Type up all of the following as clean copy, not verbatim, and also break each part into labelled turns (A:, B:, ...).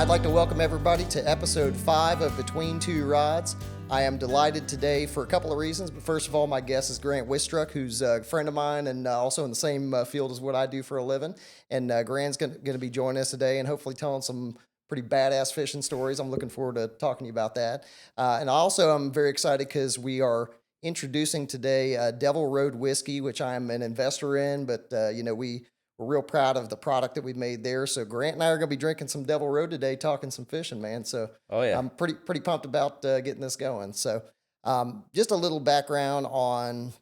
A: I'd like to welcome everybody to episode 5 of Between Two Rods. I am delighted today for a couple of reasons, but first of all, my guest is Grant Wistruck, who's a friend of mine and also in the same field as what I do for a living. And Grant's going to be joining us today and hopefully telling some pretty badass fishing stories. I'm looking forward to talking to you about that. And also, I'm very excited because we are introducing today Devil Road Whiskey, which I'm an investor in, but we're real proud of the product that we've made there. So Grant and I are going to be drinking some Devil Road today, talking some fishing, man. So I'm pretty pumped about getting this going. So just a little background on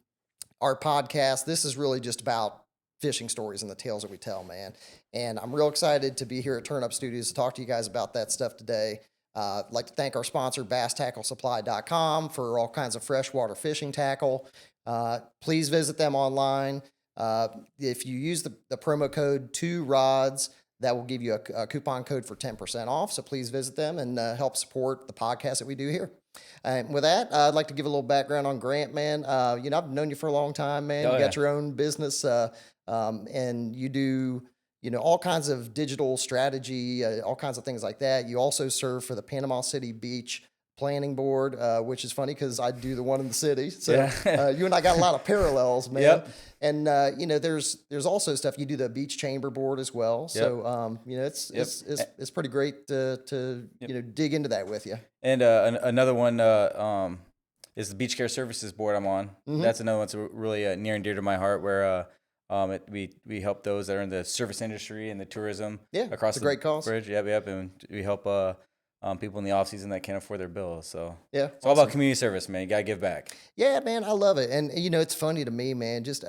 A: our podcast. This is really just about fishing stories and the tales that we tell, man. And I'm real excited to be here at Turn Up Studios to talk to you guys about that stuff today. I'd like to thank our sponsor, BassTackleSupply.com, for all kinds of freshwater fishing tackle. Please visit them online. If you use the promo code 2RODS, that will give you a coupon code for 10% off. So please visit them and help support the podcast that we do here. And with that, I'd like to give a little background on Grant, man. I've known you for a long time, man. You got your own business, and you do, all kinds of digital strategy, all kinds of things like that. You also serve for the Panama City Beach Planning Board, which is funny because I do the one in the city. So you and I got a lot of parallels, man.
B: Yep.
A: And there's also stuff you do the Beach Chamber Board as well. Yep. So it's pretty great to dig into that with you.
B: And another one is the Beach Care Services Board I'm on. Mm-hmm. That's another one that's really near and dear to my heart, where we help those that are in the service industry and the tourism across the
A: great cause.
B: Bridge. Yep, and we help people in the off season that can't afford their bills. So it's all
A: awesome.
B: About community service, man. You gotta give back.
A: Yeah, man, I love it. And it's funny to me, man. Just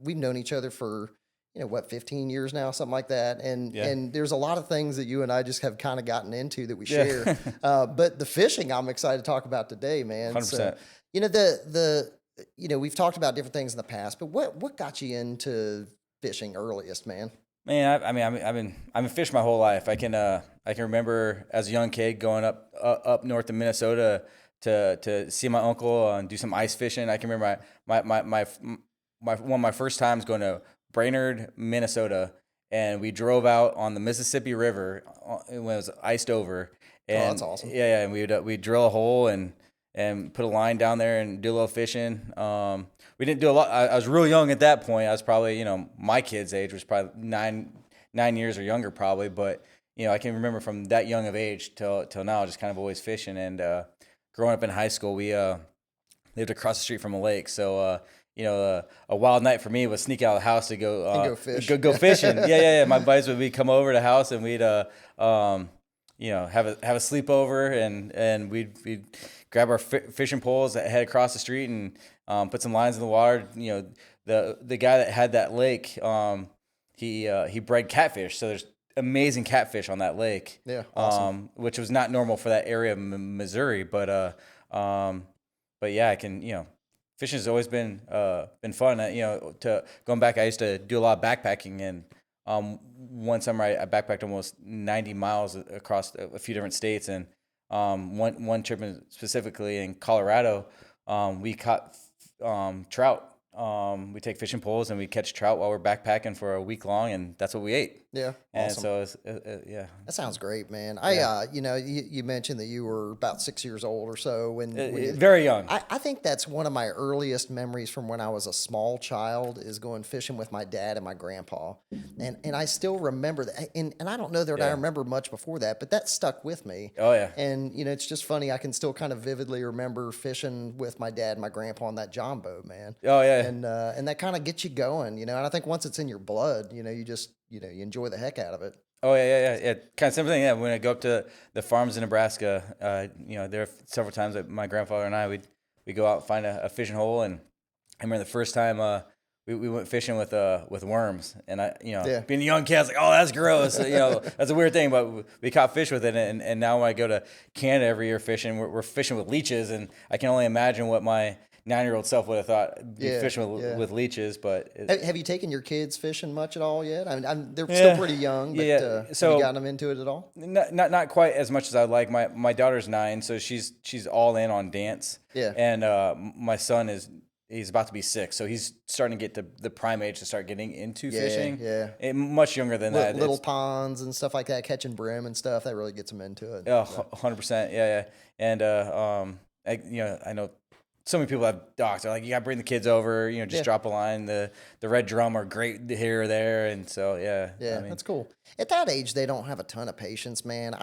A: we've known each other for 15 years now, something like that. And there's a lot of things that you and I just have kind of gotten into that we share. But the fishing, I'm excited to talk about today, man.
B: 100%.
A: So, we've talked about different things in the past, but what got you into fishing earliest, man?
B: Man, I've been fishing my whole life. I can remember as a young kid going up north of Minnesota to see my uncle and do some ice fishing. I can remember my one of my first times going to Brainerd, Minnesota, and we drove out on the Mississippi River when it was iced over. And
A: that's awesome.
B: Yeah, and we'd drill a hole and put a line down there and do a little fishing. We didn't do a lot. I was real young at that point. I was probably, my kid's age was probably nine years or younger probably. But, I can remember from that young of age till now, just kind of always fishing. And growing up in high school, we lived across the street from a lake. So, a wild night for me was sneak out of the house to go fish. Go fishing. Yeah. My buddies would come over to the house and we'd have a sleepover and we'd grab our fishing poles that head across the street and put some lines in the water. The guy that had that lake, he bred catfish. So there's amazing catfish on that lake.
A: Yeah, awesome.
B: Which was not normal for that area of Missouri. But yeah, I can, fishing has always been fun. To going back, I used to do a lot of backpacking, and one summer I backpacked almost 90 miles across a few different states, and one trip specifically in Colorado, we caught trout. We take fishing poles and we catch trout while we're backpacking for a week long, and that's what we ate.
A: Yeah,
B: and
A: awesome.
B: So that
A: sounds great, man. You mentioned that you were about 6 years old or so when
B: very young.
A: I think that's one of my earliest memories from when I was a small child is going fishing with my dad and my grandpa, and I still remember that. And I don't know that I remember much before that, but that stuck with me.
B: Oh yeah.
A: And it's just funny. I can still kind of vividly remember fishing with my dad and my grandpa on that John boat, man.
B: Oh yeah.
A: And that kind of gets you going, And I think once it's in your blood, you just you enjoy the heck out of it.
B: Oh yeah. Kind of same thing. Yeah, when I go up to the farms in Nebraska, there are several times that my grandfather and I we go out and find a fishing hole, and I remember the first time we went fishing with worms, and being a young kid, I was like, oh, that's gross. That's a weird thing, but we caught fish with it, and now when I go to Canada every year fishing, we're fishing with leeches, and I can only imagine what my 9-year-old self would have thought fishing with leeches. But
A: have you taken your kids fishing much at all yet? I mean, they're still pretty young, but so have you gotten them into it at all?
B: Not quite as much as I'd like. My daughter's 9, so she's all in on dance.
A: Yeah,
B: and my son he's about to be 6, so he's starting to get to the prime age to start getting into fishing.
A: Yeah.
B: And much younger than that.
A: Little ponds and stuff like that, catching brim and stuff, that really gets them into it.
B: Yeah, 100%. Yeah. And I know so many people have docks. They're like, you gotta bring the kids over. Just drop a line. The red drum are great here or there, and so
A: yeah, that's cool. At that age, they don't have a ton of patience, man.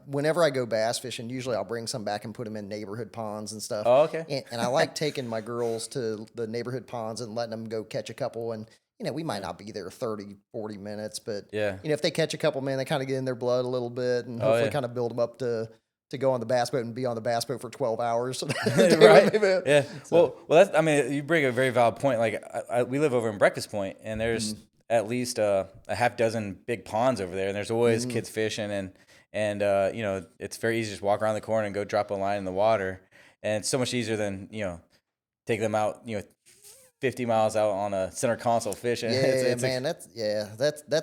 A: Whenever I go bass fishing, usually I'll bring some back and put them in neighborhood ponds and stuff.
B: Oh, okay.
A: And I like taking my girls to the neighborhood ponds and letting them go catch a couple. And we might not be there 30, 40 minutes, but if they catch a couple, man, they kind of get in their blood a little bit and hopefully kind of build them up to go on the bass boat and be on the bass boat for 12 hours.
B: Right. Yeah. So. Well, you bring a very valid point. Like we live over in Breakfast Point, and there's at least a half dozen big ponds over there, and there's always kids fishing, and it's very easy to just walk around the corner and go drop a line in the water, and it's so much easier than take them out 50 miles out on a center console fishing.
A: That's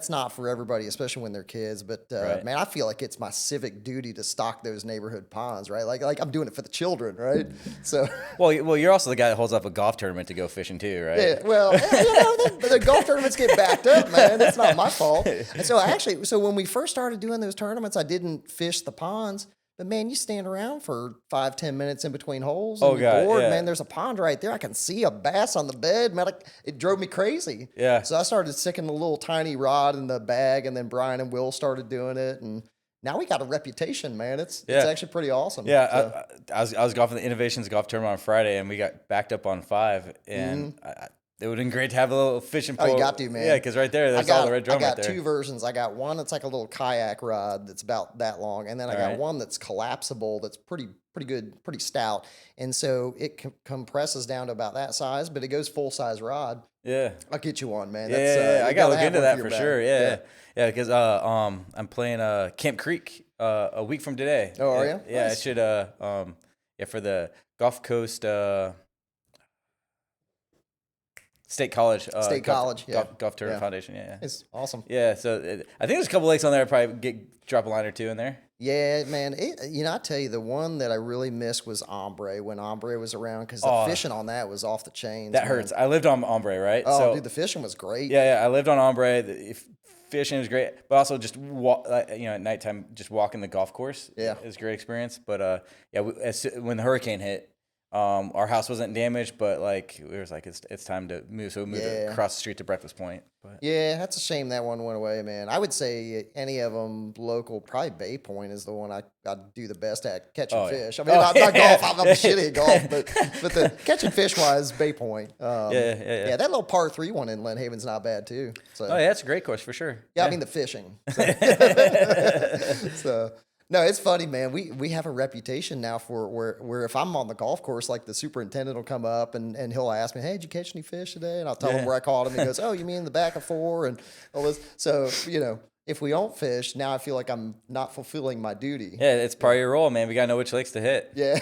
A: not for everybody, especially when they're kids. But
B: right.
A: Man, I feel like it's my civic duty to stock those neighborhood ponds, right? Like I'm doing it for the children, right? So
B: well, you're also the guy that holds up a golf tournament to go fishing too, right?
A: Yeah. Well, the golf tournaments get backed up, man. It's not my fault. And so when we first started doing those tournaments, I didn't fish the ponds. But man, you stand around for 5-10 minutes in between holes. And you're bored, man. There's a pond right there. I can see a bass on the bed, man. It drove me crazy.
B: Yeah.
A: So I started sticking a little tiny rod in the bag, and then Brian and Will started doing it, and now we got a reputation, man. It's actually pretty awesome.
B: Yeah. So. I was golfing the Innovations Golf Tournament on Friday, and we got backed up on 5, and. It would have been great to have a little fishing pole.
A: Oh, you got to, man.
B: Yeah, because right there's all the red drum right there.
A: I got 2 versions. I got one that's like a little kayak rod that's about that long, and then I got one that's collapsible that's pretty good, pretty stout. And so it compresses down to about that size, but it goes full-size rod.
B: Yeah.
A: I'll get you one, man.
B: I got to look into that for sure. Yeah, because I'm playing Camp Creek a week from today.
A: Oh, are you?
B: Yeah,
A: Nice.
B: I should for the Gulf Coast State College. Golf Tournament Foundation. Yeah.
A: It's awesome.
B: Yeah, so I think there's a couple lakes on there. I'd probably drop a line or 2 in there.
A: Yeah, man. I tell you, the one that I really missed was Ombre when Ombre was around, because the fishing on that was off the chains.
B: That hurts. I lived on Ombre, right?
A: Oh, dude, the fishing was great.
B: Yeah, I lived on Ombre. Fishing was great, but also just at nighttime, just walking the golf course.
A: Yeah,
B: it was a great experience. But when the hurricane hit. Our house wasn't damaged, but it was like it's time to move. So we moved across the street to Breakfast Point. But.
A: Yeah, that's a shame that one went away, man. I would say any of them local, probably Bay Point is the one I do the best at catching fish. I mean, not golf. I'm shitty at golf, but the catching fish wise, Bay Point. Yeah. That little par 3 one in Lynn Haven's not bad too. So.
B: Oh yeah, that's a great course for sure.
A: Yeah, I mean the fishing. So. No, it's funny, man. We have a reputation now for where if I'm on the golf course, like the superintendent will come up and he'll ask me, "Hey, did you catch any fish today?" And I'll tell him where I caught him. He goes, "Oh, you mean in the back of 4 and all this?" So if we don't fish, now I feel like I'm not fulfilling my duty.
B: Yeah, it's part of your role, man. We gotta know which lakes to hit.
A: Yeah,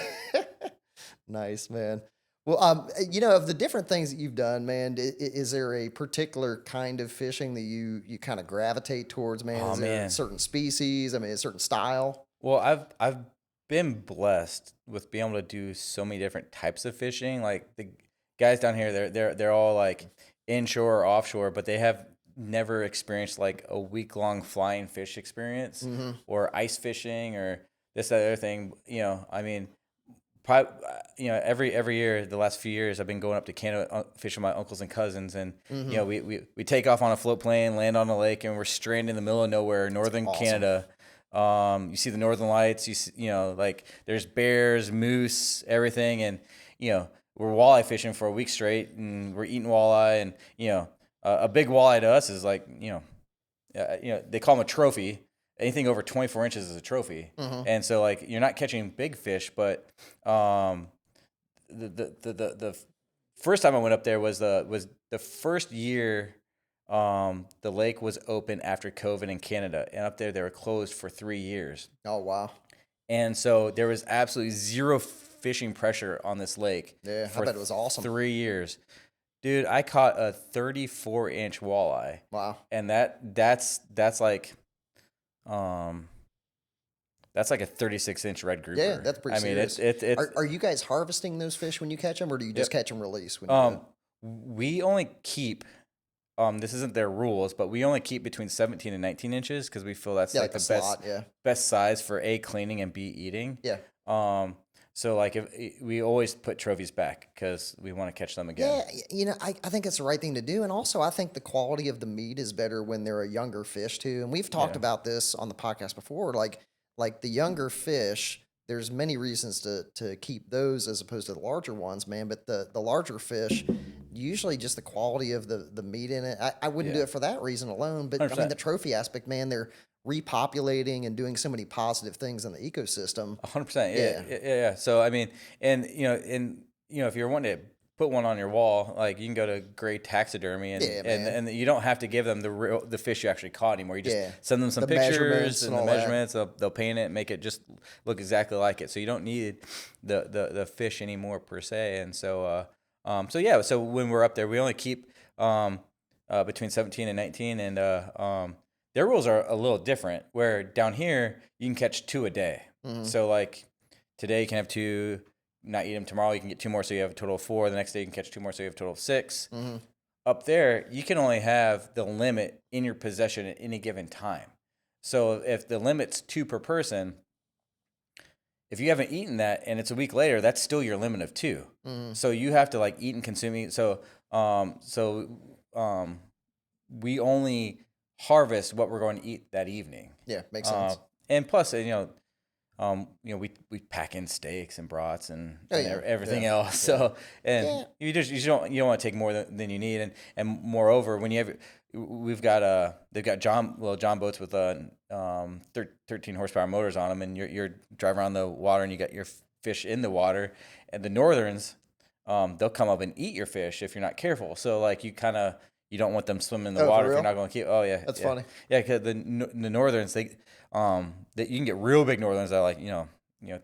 A: nice, man. Well, of the different things that you've done, man, is there a particular kind of fishing that you kind of gravitate towards, man?
B: Oh,
A: is there a certain species? I mean, a certain style?
B: Well, I've been blessed with being able to do so many different types of fishing. Like the guys down here, they're all like inshore or offshore, but they have never experienced like a week-long flying fish experience or ice fishing or this that other thing. I mean. Every year, the last few years, I've been going up to Canada fishing with my uncles and cousins, and we take off on a float plane, land on a lake, and we're stranded in the middle of nowhere, northern Canada. You see the northern lights. You see, there's bears, moose, everything, and we're walleye fishing for a week straight, and we're eating walleye, and a big walleye to us is like they call them a trophy. Anything over 24 inches is a trophy. And so you're not catching big fish, but the first time I went up there was the first year the lake was open after COVID in Canada, and up there they were closed for 3 years.
A: Oh wow.
B: And so there was absolutely zero fishing pressure on this lake.
A: Yeah, I bet it was awesome.
B: 3 years. Dude, I caught a 34-inch walleye.
A: Wow.
B: And that's like that's like a 36-inch red grouper.
A: Yeah, that's pretty
B: I mean,
A: serious.
B: it's
A: Are you guys harvesting those fish when you catch them, or do you just catch them release when you do it?
B: we only keep. This isn't their rules, but we only keep between 17 and 19 inches because we feel that's
A: Yeah,
B: like the
A: slot, yeah.
B: best size for A, cleaning, and B, eating.
A: Yeah.
B: So like if we always put trophies back because we want to catch them again.
A: Yeah, I think it's the right thing to do. And also, I think the quality of the meat is better when they're a younger fish, too. And we've talked about this on the podcast before. Like the younger fish, there's many reasons to keep those as opposed to the larger ones, man. But the larger fish, usually just the quality of the meat in it. I wouldn't do it for that reason alone. But I mean,
B: 100%.
A: the trophy aspect, man, they're repopulating and doing so many positive things in the ecosystem.
B: 100%.
A: Yeah.
B: Yeah. So I mean, and if you're wanting to put one on your wall, like you can go to Gray Taxidermy, and
A: Yeah, man.
B: and you don't have to give them the fish you actually caught anymore. You just
A: Yeah.
B: send them some
A: The measurements
B: pictures
A: and
B: and the
A: all that.
B: measurements. They'll paint it, make it just look exactly like it. So you don't need the fish anymore per se. And so so when we're up there, we only keep between 17 and 19, and their rules are a little different. Where down here you can catch 2 a day. So like today you can have 2. Not eat them tomorrow, you can get 2 more, so you have a total of 4. The next day you can catch 2 more, so you have a total of 6. Up there, you can only have the limit in your possession at any given time. So if the limit's 2 per person, if you haven't eaten that and it's a week later, that's still your limit of 2. So you have to like eat and consume it. So we only harvest what we're going to eat that evening.
A: Yeah, makes sense.
B: And plus, we pack in steaks and brats and, everything else. So you don't want to take more than you need. And moreover, when we've got they've got John boats with 13 horsepower motors on them, and you're driving around the water and you got your fish in the water. And the Northerns, they'll come up and eat your fish if you're not careful. So like you don't want them swimming in the water if you're not going to keep. Oh yeah,
A: that's funny.
B: Yeah, because the Northerns, you can get real big Northerns that are like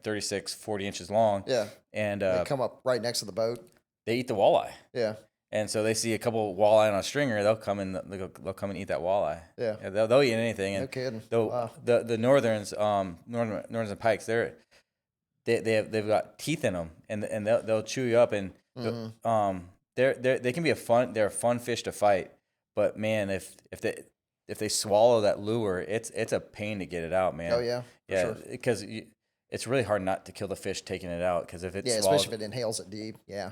B: 36, 40 inches long.
A: Yeah,
B: and
A: they come up right next to the boat.
B: They eat the walleye.
A: Yeah,
B: and so they see a couple walleye on a stringer, they'll come and eat that walleye.
A: Yeah,
B: they'll eat anything. And
A: no kidding.
B: Wow. The Northerns, Northerns and Pikes, they've got teeth in them, and they'll chew you up, and they can be they're a fun fish to fight, but man, if they swallow that lure, it's a pain to get it out, man.
A: Oh yeah,
B: yeah, because it's really hard not to kill the fish taking it out, because if it
A: especially if it inhales it deep. Yeah.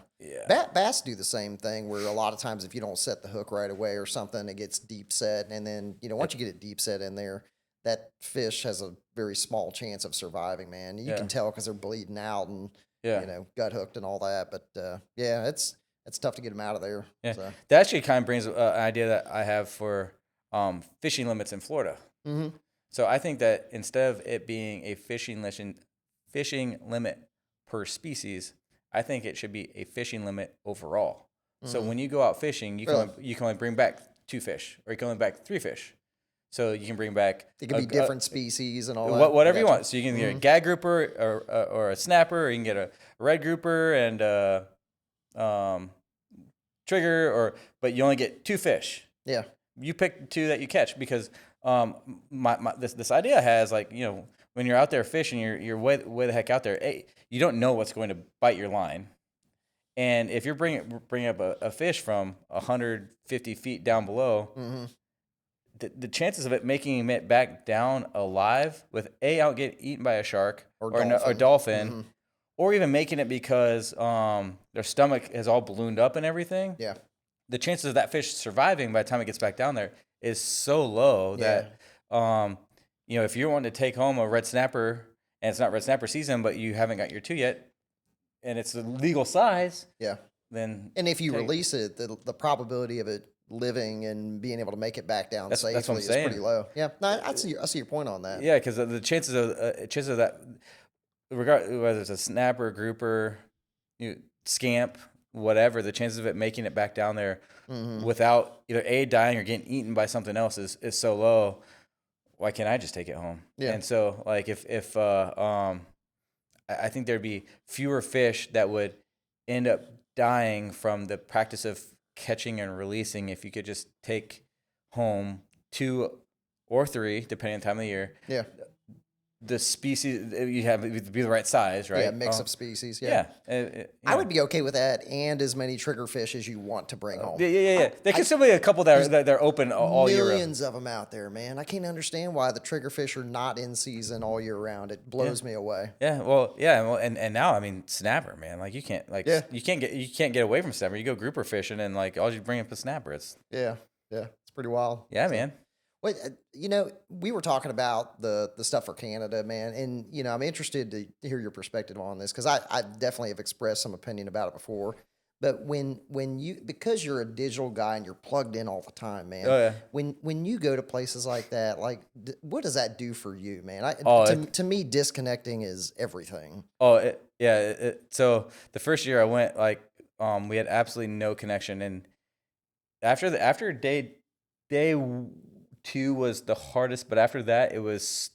A: Bass do the same thing, where a lot of times if you don't set the hook right away or something, it gets deep set, and then once you get it deep set in there, that fish has a very small chance of surviving, man. You can tell because they're bleeding out and gut hooked and all that. But it's tough to get them out of there.
B: Yeah,
A: so.
B: That actually kind of brings an idea that I have for fishing limits in Florida. So I think that instead of it being a fishing limit per species, I think it should be a fishing limit overall. So when you go out fishing, you can only bring back 2 fish, or you can only bring back 3 fish. So you can bring back.
A: It can be different species and all that.
B: Whatever you want. So you can get a gag grouper or a snapper, or you can get a red grouper and trigger, but you only get 2 fish.
A: Yeah.
B: You pick 2 that you catch, because this idea has, like, when you're out there fishing, you're way the heck out there. You don't know what's going to bite your line, and if you're bringing up a fish from 150 feet down below, the chances of it making it back down alive with out getting eaten by a shark or dolphin, or even making it because their stomach has all ballooned up and everything.
A: Yeah.
B: The chances of that fish surviving by the time it gets back down there is so low that, if you're wanting to take home a red snapper, and it's not red snapper season, but you haven't got your 2 yet, and it's the legal size.
A: Yeah.
B: Then.
A: And if you release it, the probability of it living and being able to make it back down safely is pretty low. Yeah. No, I see your point on that.
B: Yeah, because the chances of that, whether it's a snapper, grouper, scamp, whatever, the chances of it making it back down there without either dying or getting eaten by something else is so low. Why can't I just take it home?
A: Yeah.
B: And so, like, if I think there'd be fewer fish that would end up dying from the practice of catching and releasing if you could just take home 2 or 3, depending on the time of the year.
A: Yeah.
B: the species you have to be the right size, right?
A: Yeah, mix of species.
B: Yeah.
A: I would be okay with that, and as many triggerfish as you want to bring home.
B: Yeah. There could still be a couple that are open all year round.
A: Millions of them out there, man. I can't understand why the triggerfish are not in season all year round. It blows me away.
B: Well, and now I mean snapper, man. Like you can't you can't get away from snapper. You go grouper fishing and like all you bring up a snapper. It's
A: it's pretty wild.
B: Yeah, man.
A: Wait, we were talking about the stuff for Canada, man, and I'm interested to hear your perspective on this because I definitely have expressed some opinion about it before. But because you're a digital guy and you're plugged in all the time, man.
B: Oh, yeah.
A: When you go to places like that, like what does that do for you, man? To me, disconnecting is everything.
B: So the first year I went, like, we had absolutely no connection, and after day 2 was the hardest, but after that it was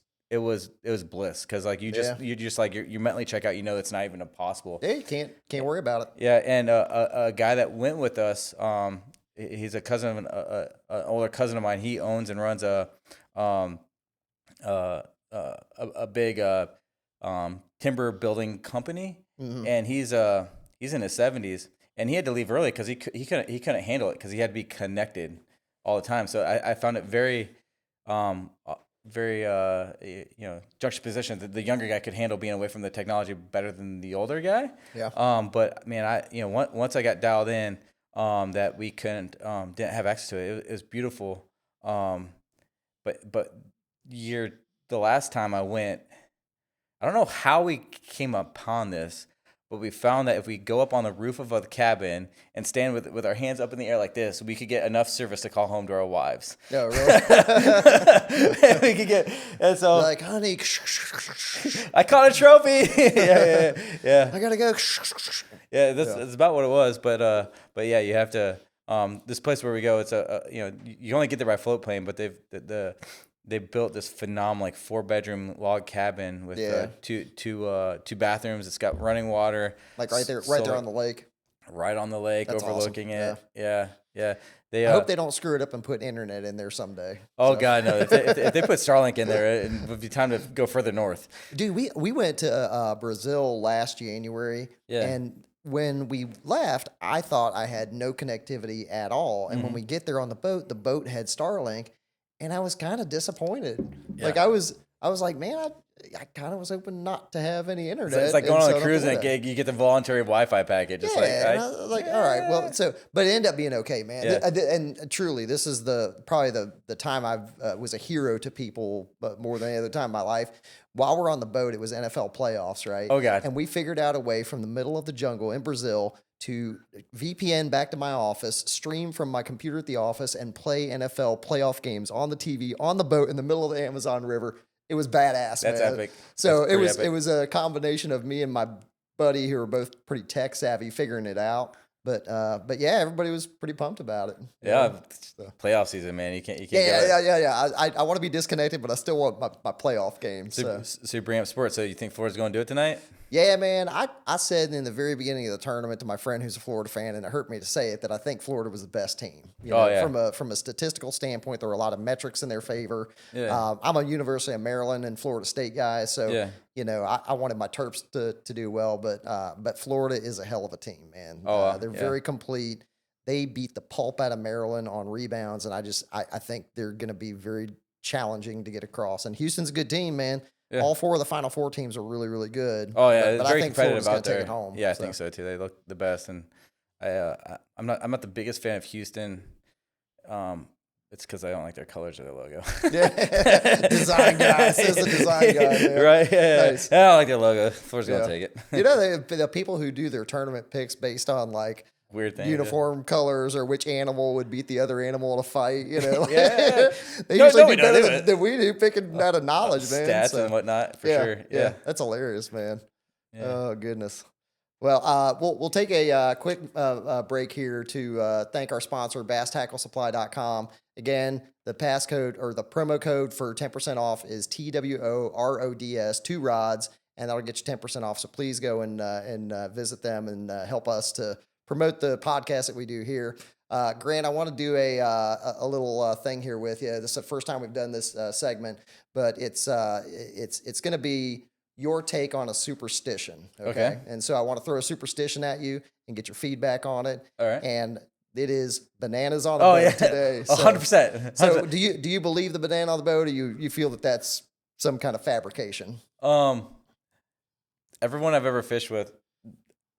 B: bliss because like you just like you mentally check out. It's not even possible.
A: Yeah, you can't worry about it.
B: Yeah, and a guy that went with us, he's a cousin of an older cousin of mine. He owns and runs a big timber building company, and he's in his 70s, and he had to leave early because he couldn't handle it because he had to be connected all the time. So I found it very juxtaposition. The younger guy could handle being away from the technology better than the older guy.
A: Yeah.
B: But man, once I got dialed in, that we didn't have access to it. It was beautiful. But the last time I went, I don't know how we came upon this, but we found that if we go up on the roof of a cabin and stand with our hands up in the air like this, we could get enough service to call home to our wives.
A: Oh, really?
B: And we could get, and so
A: like, honey,
B: I caught a trophy. Yeah.
A: I gotta go.
B: Yeah, that's about what it was. But yeah, you have to. This place where we go, it's you only get there by float plane, but they built this phenomenal 4-bedroom log cabin with two bathrooms. It's got running water,
A: like right there on the lake.
B: Right on the lake,
A: That's
B: overlooking
A: awesome.
B: it. Yeah.
A: I hope they don't screw it up and put internet in there someday.
B: Oh God, no! If they put Starlink in there, it would be time to go further north.
A: Dude, we went to Brazil last January, and when we left, I thought I had no connectivity at all. And when we get there on the boat had Starlink. And I was kind of disappointed.
B: Yeah.
A: Like I was like, man, I kind of was hoping not to have any internet.
B: It's like going on a cruise and you get the voluntary Wi-Fi package. It's
A: I was like, all right, well, but it ended up being okay, man.
B: Yeah.
A: And truly, this is probably the time I was a hero to people, but more than any other time in my life. While we're on the boat, it was NFL playoffs, right?
B: Oh God!
A: And we figured out a way from the middle of the jungle in Brazil to VPN back to my office, stream from my computer at the office, and play NFL playoff games on the TV on the boat in the middle of the Amazon River. It was badass.
B: That's
A: man.
B: epic.
A: So
B: That's
A: it was a combination of me and my buddy who were both pretty tech savvy figuring it out. But yeah, everybody was pretty pumped about it.
B: Yeah, playoff season, man. You can't.
A: Yeah. I want to be disconnected, but I still want my playoff game.
B: So you bring up sports. So you think Florida's going to do it tonight?
A: Yeah, man. I said in the very beginning of the tournament to my friend who's a Florida fan, and it hurt me to say it, that I think Florida was the best team. From a statistical standpoint, there were a lot of metrics in their favor.
B: Yeah.
A: I'm a University of Maryland and Florida State guy, so I wanted my Terps to do well, but Florida is a hell of a team, man. They're very complete. They beat the pulp out of Maryland on rebounds, and I think they're going to be very challenging to get across. And Houston's a good team, man. Yeah. All 4 of the Final Four teams are really, really good.
B: Oh yeah,
A: but
B: very
A: I think
B: competitive
A: Florida's
B: out there.
A: Take it home,
B: yeah, I think so too. They look the best, and I'm not the biggest fan of Houston. It's because I don't like their colors or their logo.
A: Yeah, design guy. Says the design guy. Man.
B: Right? Yeah.
A: Nice.
B: I don't like their logo. Florida's gonna take it.
A: The people who do their tournament picks based on like
B: weird thing,
A: uniform colors or which animal would beat the other animal in a fight.
B: Yeah.
A: They usually do better than we do picking out of knowledge, man.
B: Stats and whatnot, for sure. Yeah,
A: that's hilarious, man.
B: Yeah.
A: Oh goodness. Well, we'll take a quick break here to thank our sponsor, BassTackleSupply.com. Again, the passcode or the promo code for 10% off is TWORODS, 2 rods, and that'll get you 10% off. So please go and visit them and help us to promote the podcast that we do here. Grant, I want to do a little thing here with you. This is the first time we've done this segment, but it's going to be your take on a superstition. Okay? And so I want to throw a superstition at you and get your feedback on it.
B: All right.
A: And it is bananas on the boat today.
B: 100%.
A: So do you believe the banana on the boat, or you feel that that's some kind of fabrication?
B: Everyone I've ever fished with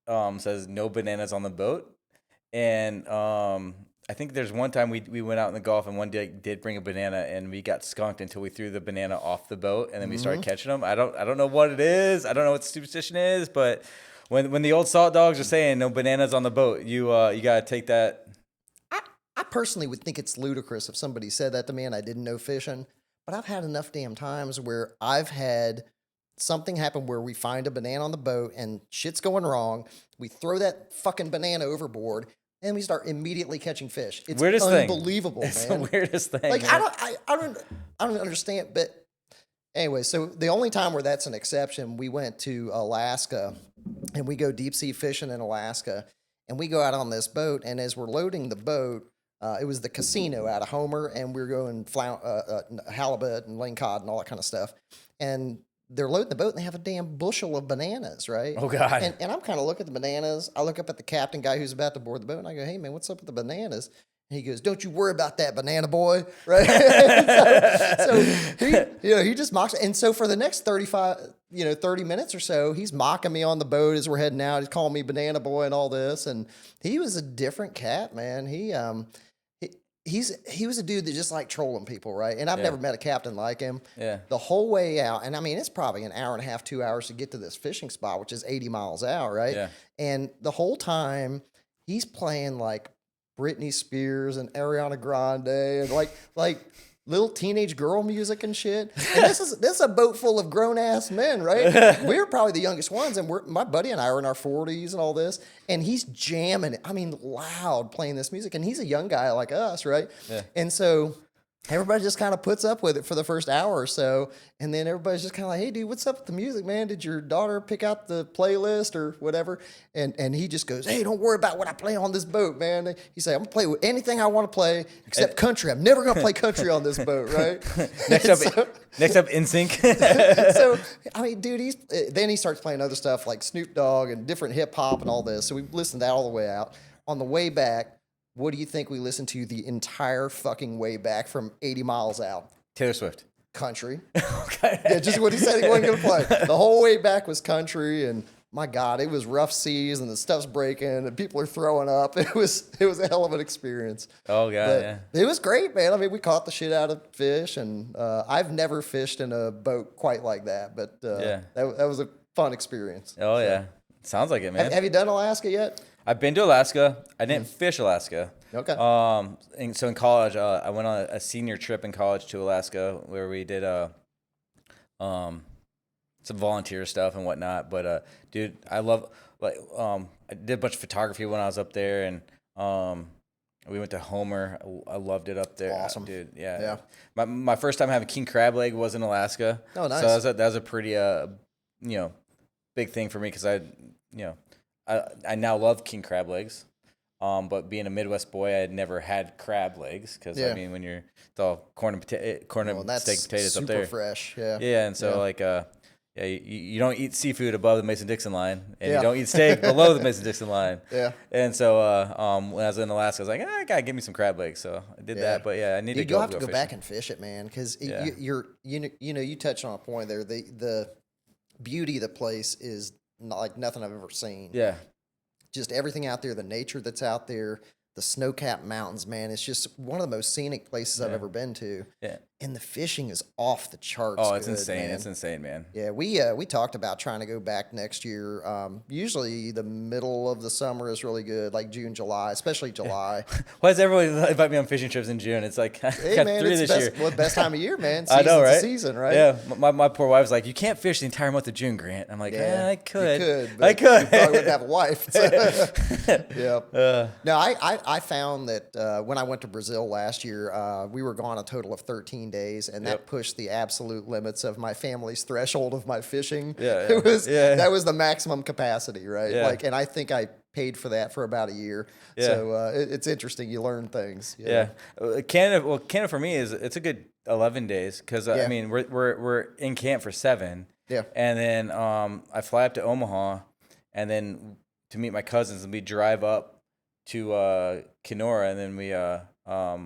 B: says no bananas on the boat. And I think there's one time we went out in the Gulf and one day did bring a banana and we got skunked until we threw the banana off the boat and then we started catching them. I don't know what it is. I don't know what the superstition is, but when the old salt dogs are saying no bananas on the boat, you gotta take that.
A: I personally would think it's ludicrous if somebody said that to me and I didn't know fishing, but I've had enough damn times where I've had something happen where we find a banana on the boat and shit's going wrong. We throw that fucking banana overboard and we start immediately catching fish. It's unbelievable,
B: man. It's
A: the
B: weirdest thing.
A: Like, I don't understand. But anyway, so the only time where that's an exception, we went to Alaska and we go deep sea fishing in Alaska and we go out on this boat. And as we're loading the boat, it was the casino out of Homer, and we were going halibut and lingcod and all that kind of stuff. And they're loading the boat, and they have a damn bushel of bananas, right?
B: Oh, God.
A: And I'm kind of looking at the bananas. I look up at the captain guy who's about to board the boat, and I go, hey, man, what's up with the bananas? And he goes, don't you worry about that, banana boy, right? so he just mocks. And so for the next 30 minutes or so, he's mocking me on the boat as we're heading out. He's calling me banana boy and all this. And he was a different cat, man. He was a dude that just liked trolling people, right? And I've never met a captain like him.
B: Yeah.
A: The whole way out, and I mean, it's probably an hour and a half, 2 hours to get to this fishing spot, which is 80 miles out, right?
B: Yeah.
A: And the whole time, he's playing like Britney Spears and Ariana Grande and like little teenage girl music and shit. And this is a boat full of grown ass men, right? We're probably the youngest ones, and my buddy and I are in our 40s and all this, and he's jamming it. I mean, loud playing this music, and he's a young guy like us, right?
B: Yeah.
A: And so everybody just kind of puts up with it for the first hour or so, and then everybody's just kind of like, hey, dude, what's up with the music, man? Did your daughter pick out the playlist or whatever? And he just goes, hey, don't worry about what I play on this boat, man. He said, I'm going to play with anything I want to play except country. I'm never going to play country on this boat, right?
B: Next up, NSYNC.
A: So, I mean, dude, then he starts playing other stuff like Snoop Dogg and different hip hop and all this. So we listened to that all the way out. On the way back, what do you think we listened to the entire fucking way back from 80 miles out?
B: Taylor Swift.
A: Country.
B: Okay.
A: Yeah, just what he said he wasn't going to play. The whole way back was country, and my God, it was rough seas, and the stuff's breaking, and people are throwing up. It was a hell of an experience.
B: Oh, God,
A: but
B: yeah.
A: It was great, man. I mean, we caught the shit out of fish, and I've never fished in a boat quite like that, but that was a fun experience.
B: Oh, yeah. Sounds like it, man.
A: Have you done Alaska yet?
B: I've been to Alaska. I didn't fish Alaska.
A: Okay.
B: And so in college, I went on a senior trip in college to Alaska where we did some volunteer stuff and whatnot. But dude, I love I did a bunch of photography when I was up there, and we went to Homer. I loved it up there.
A: Awesome,
B: dude. Yeah. My first time having king crab leg was in Alaska.
A: Oh, nice.
B: So that was a pretty big thing for me because I now love king crab legs. But being a Midwest boy, I had never had crab legs because I mean, when it's all corn and steak potatoes up there,
A: super fresh. Yeah.
B: Yeah, and so you don't eat seafood above the Mason-Dixon line, and you don't eat steak below the Mason-Dixon line.
A: Yeah.
B: And so when I was in Alaska, I was like, I gotta give me some crab legs, so I did that. But I need to go.
A: You'll have to go
B: fishing.
A: back and fish it, man, because you touched on a point there. The beauty of the place is not like nothing I've ever seen.
B: Yeah.
A: Just everything out there, the nature that's out there, the snow-capped mountains, man. It's just one of the most scenic places I've ever been to.
B: Yeah.
A: And the fishing is off the charts.
B: Oh, it's
A: good,
B: insane.
A: Man.
B: It's insane, man.
A: Yeah, we talked about trying to go back next year. Usually the middle of the summer is really good, like June, July, especially July.
B: Why does everyone invite me on fishing trips in June? It's like,
A: hey, man, it's
B: year.
A: Well, best time of year, man.
B: I know, right?
A: Season, right?
B: Yeah, my poor wife's like, you can't fish the entire month of June, Grant. I'm like, I could.
A: You could.
B: I could.
A: You probably wouldn't have a wife. Yeah. No, I found that when I went to Brazil last year, we were gone a total of 13 days, and that pushed the absolute limits of my family's threshold of my fishing.
B: Yeah.
A: That was the maximum capacity, right?
B: Yeah.
A: And I think I paid for that for about a year.
B: Yeah.
A: So it's interesting. You learn things.
B: Yeah. Canada for me it's a good 11 days because I
A: Yeah.
B: mean we're in camp for 7.
A: Yeah.
B: And then I fly up to Omaha, and then to meet my cousins, and we drive up to Kenora, and then we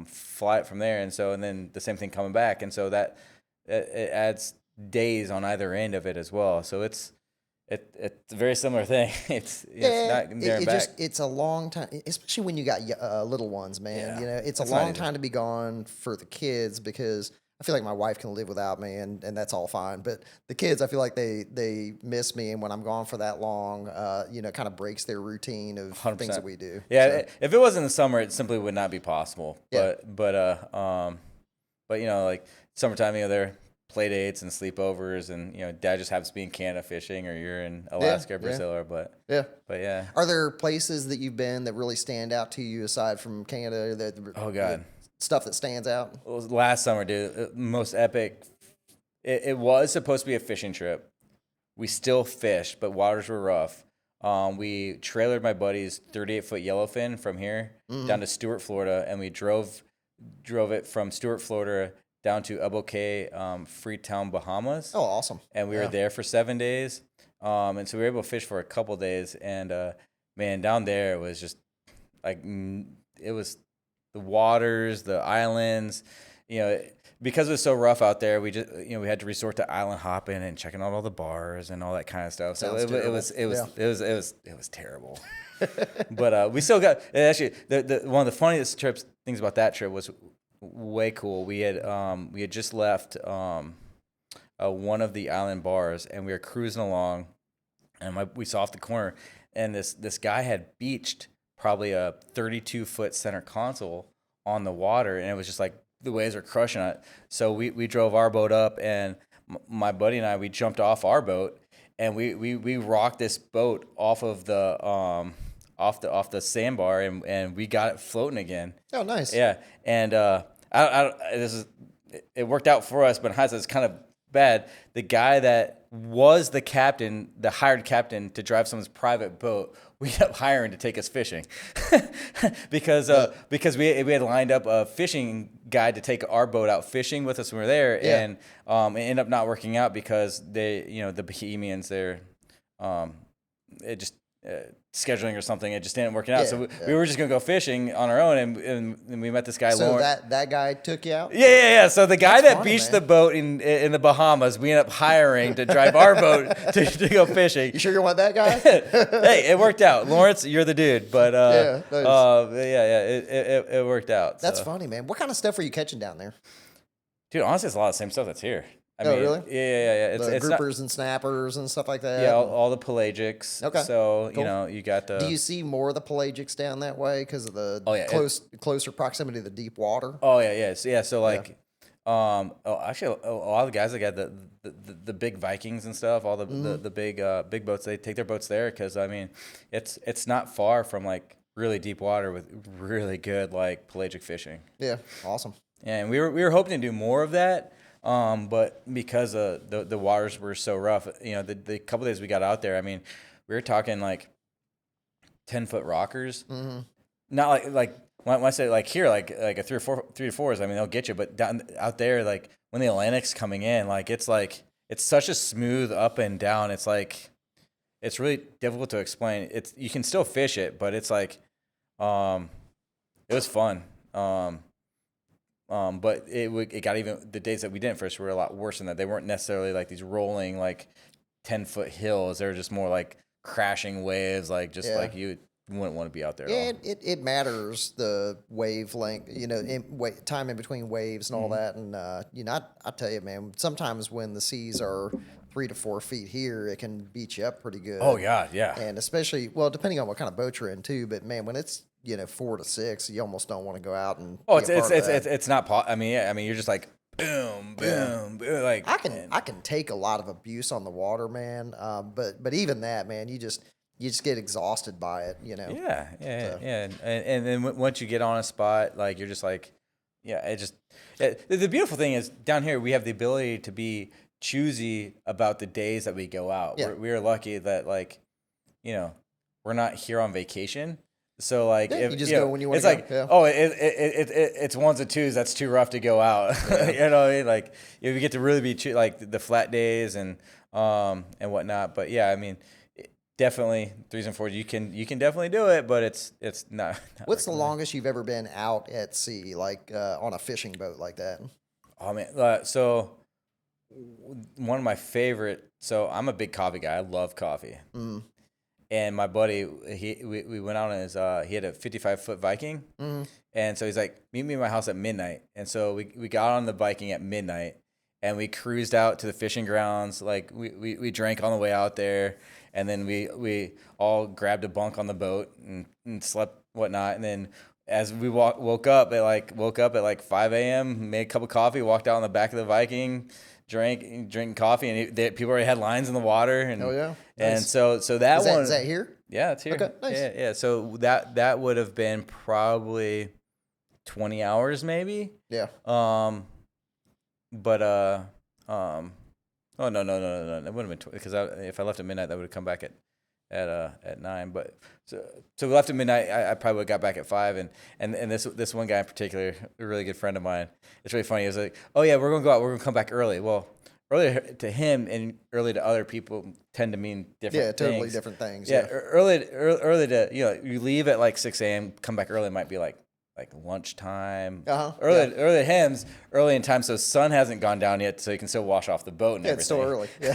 B: fly it from there, and then the same thing coming back, and so that it adds days on either end of it as well. So it's a very similar thing. It's not there and back.
A: It's a long time, especially when you got little ones, man.
B: Yeah.
A: You know, it's a
B: That's not
A: long
B: easy.
A: time to be gone for the kids because I feel like my wife can live without me, and that's all fine. But the kids, I feel like they miss me, and when I'm gone for that long, you know, kind of breaks their routine of
B: 100%.
A: things that we do.
B: Yeah,
A: So,
B: if it was in the summer, it simply would not be possible.
A: Yeah.
B: But you know, like summertime, you know, there are play dates and sleepovers, and you know, Dad just happens to be in Canada fishing, or you're in Alaska or
A: yeah.
B: Brazil, but
A: yeah.
B: yeah.
A: Are there places that you've been that really stand out to you aside from Canada?
B: Oh God.
A: Stuff that stands out.
B: It was last summer, dude. Most epic. It was supposed to be a fishing trip. We still fished, but waters were rough. We trailered my buddy's 38-foot yellowfin from here down to Stuart, Florida, and we drove it from Stuart, Florida, down to Ebo Cay, Freetown, Bahamas.
A: Oh, awesome!
B: And we were there for 7 days. And so we were able to fish for a couple days. And man, down there it was just like it was the waters, the islands, you know. Because it was so rough out there, we had to resort to island hopping and checking out all the bars and all that kind of stuff. So it was terrible. But we still got actually the one of the funniest things about that trip was way cool. We had just left one of the island bars, and we were cruising along, and we saw off the corner, and this guy had beached probably a 32-foot center console on the water, and it was just like the waves were crushing it. So we drove our boat up, and my buddy and I, we jumped off our boat, and we rocked this boat off of the off the sandbar, and we got it floating again.
A: Oh, nice.
B: Yeah, and it worked out for us, but in hindsight, it's kind of bad. The guy that was the captain, the hired captain to drive someone's private boat, we ended up hiring to take us fishing because we had lined up a fishing guide to take our boat out fishing with us when we were there, and it ended up not working out because the Bahamians, it just scheduling or something, it just didn't work out. So we were just gonna go fishing on our own, and we met this guy.
A: So
B: Lawrence.
A: that guy took you out?
B: Yeah. So the guy that
A: funny,
B: beached
A: man.
B: the boat in the Bahamas, we ended up hiring to drive our boat to go fishing.
A: You sure you want that guy?
B: Hey, it worked out. Lawrence, you're the dude. But
A: nice.
B: It worked out.
A: That's
B: so.
A: funny, man. What kind of stuff are you catching down there?
B: Dude, honestly, it's a lot of the same stuff that's here. I
A: Oh,
B: mean,
A: really?
B: Yeah.
A: It's groupers and snappers and stuff like that?
B: Yeah, all the pelagics.
A: Okay,
B: So,
A: cool.
B: you got the...
A: Do you see more of the pelagics down that way because of the
B: Oh, yeah,
A: closer proximity to the deep water?
B: Oh, yeah. So like... actually, a lot of the guys that got the big Vikings and stuff, all the big boats, they take their boats there because, I mean, it's not far from, like, really deep water with really good, like, pelagic fishing.
A: Yeah, awesome.
B: And we were hoping to do more of that, but because the waters were so rough, the couple days we got out there, I mean, we were talking like 10-foot rockers. Mm-hmm. Not like when I say like here, like a 3 to 4s. I mean, they'll get you, but down out there, like when the Atlantic's coming in, it's such a smooth up and down. It's like it's really difficult to explain. You can still fish it, but it's like it was fun. But it got even the days that we didn't fish were a lot worse than that. They weren't necessarily like these rolling like 10-foot hills. They were just more like crashing waves, like you wouldn't want to be out there.
A: Yeah, it matters the wavelength, time in between waves and all that. And I tell you, man, sometimes when the seas are 3 to 4 feet here, it can beat you up pretty good.
B: Oh yeah.
A: And especially, well, depending on what kind of boat you're in too. But man, when it's 4 to 6, you almost don't want to go out and.
B: Oh, it's not. I mean, you're just like boom, boom, boom. Like
A: I can take a lot of abuse on the water, man. But even that, man, you just get exhausted by it,
B: Yeah. And then once you get on a spot, like you're just like, the beautiful thing is down here we have the ability to be choosy about the days that we go out.
A: Yeah.
B: We're lucky that we're not here on vacation. So like,
A: Yeah,
B: if
A: you just
B: you know,
A: go when you wanna
B: it's
A: go,
B: like,
A: yeah.
B: oh, it's ones and twos. That's too rough to go out. You know what I mean? Like, if you get to really be like the flat days and whatnot. But yeah, I mean, definitely threes and fours. You can definitely do it, but it's not.
A: What's the longest you've ever been out at sea, like on a fishing boat like that?
B: Oh man, so one of my favorite. So I'm a big coffee guy. I love coffee.
A: Mm.
B: And my buddy, we went out on his, he had a 55-foot Viking.
A: Mm.
B: And so he's like, meet me at my house at midnight. And so we got on the Viking at midnight and we cruised out to the fishing grounds. Like we drank on the way out there. And then we all grabbed a bunk on the boat and slept whatnot. And then as we woke up at like 5 a.m., made a cup of coffee, walked out on the back of the Viking, drinking coffee, and people already had lines in the water. And
A: Oh yeah,
B: and
A: nice.
B: so that
A: Is
B: one
A: is that here?
B: yeah, it's here.
A: Okay, nice.
B: Yeah. So that would have been probably 20 hours maybe.
A: Yeah.
B: But oh no, that would have been because if I left at midnight, that would have come back at 9. But so we left at midnight. I probably would have got back at 5. And this one guy in particular, a really good friend of mine. It's really funny. He was like, oh yeah, we're gonna go out. We're gonna come back early. Well, early to him and early to other people tend to mean different
A: Yeah, totally
B: things.
A: different things.
B: Yeah,
A: Yeah.
B: early to you leave at like 6 a.m. Come back early might be like lunchtime.
A: Uh-huh,
B: Early hams, early in time, so sun hasn't gone down yet, so you can still wash off the boat and
A: Yeah,
B: everything.
A: it's still early. Yeah.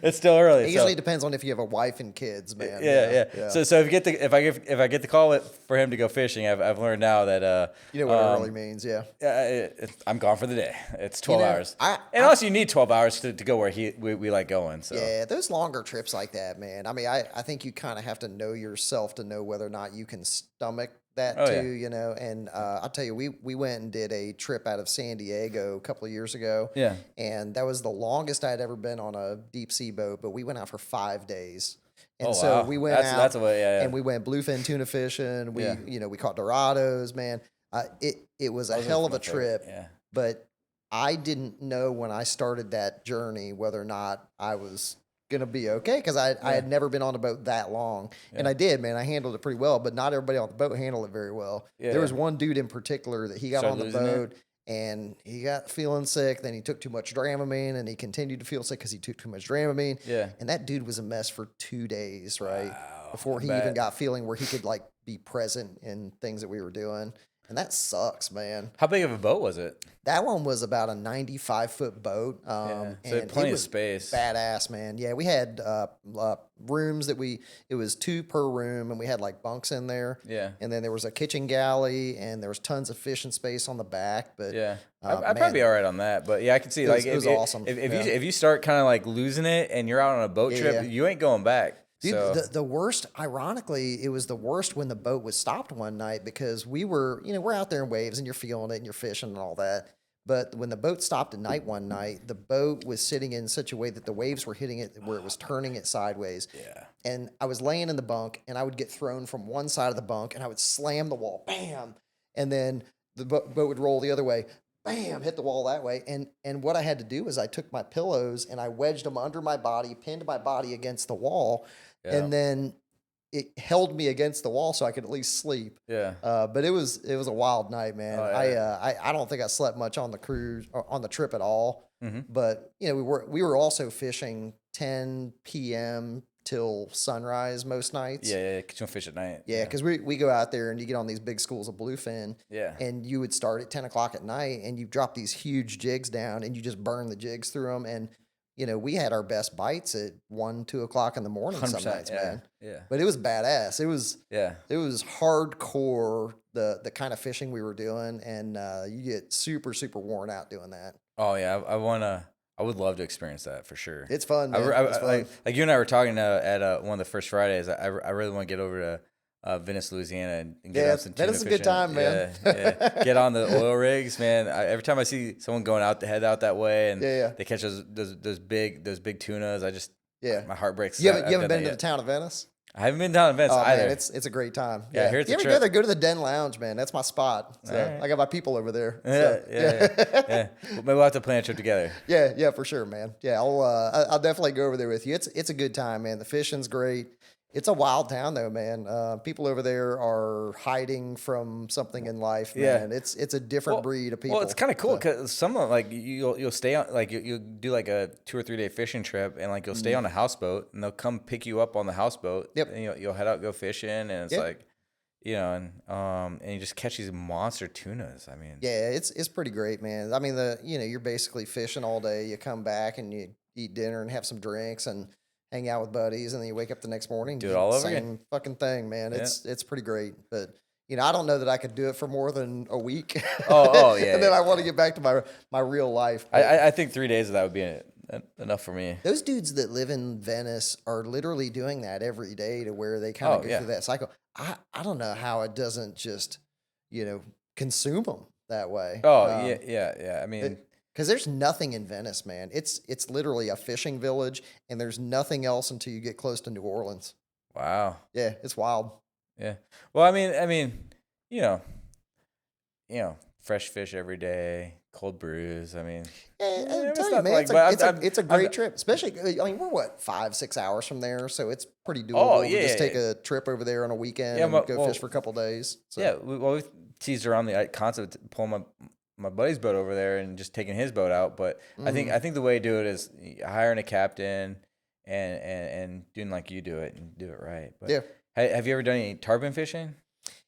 B: It's still early.
A: It usually depends on if you have a wife and kids, man.
B: Yeah. So if I get the call for him to go fishing, I've learned now that
A: you know what it really means. Yeah.
B: I'm gone for the day. It's 12
A: know,
B: hours. And also you need 12 hours to go where we like going. So
A: Yeah, those longer trips like that, man. I mean, I think you kind of have to know yourself to know whether or not you can stomach that
B: Oh,
A: too,
B: yeah.
A: you know. And I'll tell you, we went and did a trip out of San Diego a couple of years ago.
B: Yeah.
A: And that was the longest I'd ever been on a deep sea boat, but we went out for 5 days. And
B: Oh,
A: so
B: wow.
A: we went out
B: That's a way, yeah.
A: and we went bluefin tuna fishing. We,
B: Yeah.
A: we caught Dorados, man. It was a hell of a
B: my favorite,
A: trip,
B: yeah.
A: but I didn't know when I started that journey whether or not I was gonna be okay because I had never been on a boat that long, and I did, man. I handled it pretty well, but not everybody on the boat handled it very well.
B: Yeah.
A: There was one dude in particular that he got
B: Started
A: on the
B: losing it?
A: boat and he got feeling sick. Then he took too much Dramamine, and he continued to feel sick because he took too much Dramamine.
B: Yeah.
A: And that dude was a mess for 2 days, right?
B: Wow,
A: Before he
B: I
A: even
B: bet.
A: got feeling where he could like be present in things that we were doing. And that sucks, man.
B: How big of a boat was it?
A: That one was about a 95-foot boat.
B: So
A: and
B: plenty
A: it
B: of
A: was
B: space.
A: badass, man. Yeah, we had rooms it was 2 per room, and we had like bunks in there.
B: Yeah.
A: And then there was a kitchen galley, and there was tons of fishing space on the back. But
B: Yeah,
A: uh,
B: I'd probably be
A: man,
B: all right on that. But yeah, I can see
A: was-
B: like
A: it was awesome.
B: If
A: Yeah.
B: you start kind of like losing it and you're out on a boat trip,
A: Yeah.
B: you ain't going back.
A: Dude,
B: So
A: the worst, ironically, it was the worst when the boat was stopped one night because we were, we're out there in waves and you're feeling it and you're fishing and all that. But when the boat stopped at night one night, the boat was sitting in such a way that the waves were hitting it where it was turning it sideways.
B: yeah,
A: And I was laying in the bunk and I would get thrown from one side of the bunk and I would slam the wall, bam. And then the boat would roll the other way, bam, hit the wall that way. And what I had to do is I took my pillows and I wedged them under my body, pinned my body against the wall.
B: Yeah.
A: And then it held me against the wall so I could at least sleep.
B: yeah.
A: But it was a wild night, man.
B: Oh, yeah.
A: I don't think I slept much on the cruise or on the trip at all.
B: Mhm.
A: But we were also fishing 10 p.m. till sunrise most nights.
B: Yeah. Catch some fish at night.
A: Yeah, because we go out there and you get on these big schools of bluefin.
B: Yeah.
A: And you would start at 10 o'clock at night and you drop these huge jigs down and you just burn the jigs through them. And, we had our best bites at 1, 2 o'clock in the morning some
B: 100%.
A: nights,
B: Yeah.
A: man.
B: Yeah.
A: But it was badass. It was
B: Yeah.
A: hardcore, the kind of fishing we were doing. And you get super, super worn out doing that.
B: Oh yeah. I would love to experience that for sure.
A: It's fun, man. It's fun.
B: Like you and I were talking at one of the first Fridays. I really want to get over to Venice, Louisiana, and get
A: Yeah,
B: on some
A: that
B: tuna
A: is a good
B: fishing.
A: time, man.
B: Yeah. Get on the oil rigs, man. Every time I see someone going out, head out that way, and
A: Yeah.
B: they catch those big tunas,
A: Yeah.
B: my heart breaks.
A: You
B: I've
A: haven't
B: done
A: been
B: that
A: to the
B: yet.
A: town of Venice?
B: I haven't been down to Venice
A: Oh
B: either.
A: man, it's a great time.
B: Yeah, here's
A: you
B: the
A: ever
B: trip.
A: go there? Go to the Den Lounge, man. That's my spot. So
B: Alright.
A: I got my people over there.
B: yeah,
A: So,
B: yeah. Well, maybe we'll have to plan a trip together.
A: yeah, for sure, man. Yeah, I'll definitely go over there with you. It's a good time, man. The fishing's great, It's a wild town though, man. People over there are hiding from something in life,
B: Yeah.
A: man. It's a different breed of people.
B: Well, it's kind of cool
A: So,
B: because some of like you'll stay on like you'll do like a 2 or 3 day fishing trip and like you'll stay on a houseboat and they'll come pick you up on the houseboat.
A: Yep.
B: And you'll head out go fishing and it's
A: Yep.
B: like and you just catch these monster tunas. I mean,
A: yeah, it's pretty great, man. I mean, you're basically fishing all day. You come back and you eat dinner and have some drinks and hang out with buddies, and then you wake up the next morning.
B: Do it all over
A: same
B: again.
A: fucking thing, man.
B: Yeah.
A: It's pretty great, but I don't know that I could do it for more than a week.
B: Oh, yeah,
A: and then
B: yeah.
A: I want to get back to my real life.
B: I think 3 days of that would be enough for me.
A: Those dudes that live in Venice are literally doing that every day to where they kind of
B: Oh,
A: go
B: yeah.
A: through that cycle. I don't know how it doesn't just, consume them that way.
B: Oh yeah. I mean,
A: Because there's nothing in Venice, man. It's literally a fishing village, and there's nothing else until you get close to New Orleans.
B: wow.
A: Yeah, it's wild.
B: Yeah. Well, I mean, you know, fresh fish every day, cold brews. I mean,
A: Yeah, I'm
B: it's
A: telling you,
B: not
A: man,
B: like- but
A: it's a
B: I'm-
A: great trip. Especially, I mean, we're what 5-6 hours from there, so it's pretty doable
B: Oh,
A: to
B: yeah,
A: just
B: yeah,
A: take a trip over there on a weekend
B: Yeah,
A: and
B: but-
A: go
B: well,
A: fish for a couple days. So.
B: yeah. We've teased around the concept of pulling my buddy's boat over there and just taking his boat out. But I
A: Mm-hmm.
B: think the way to do it is hiring a captain and doing like you do it and do it right. But
A: Yeah.
B: Have you ever done any tarpon fishing?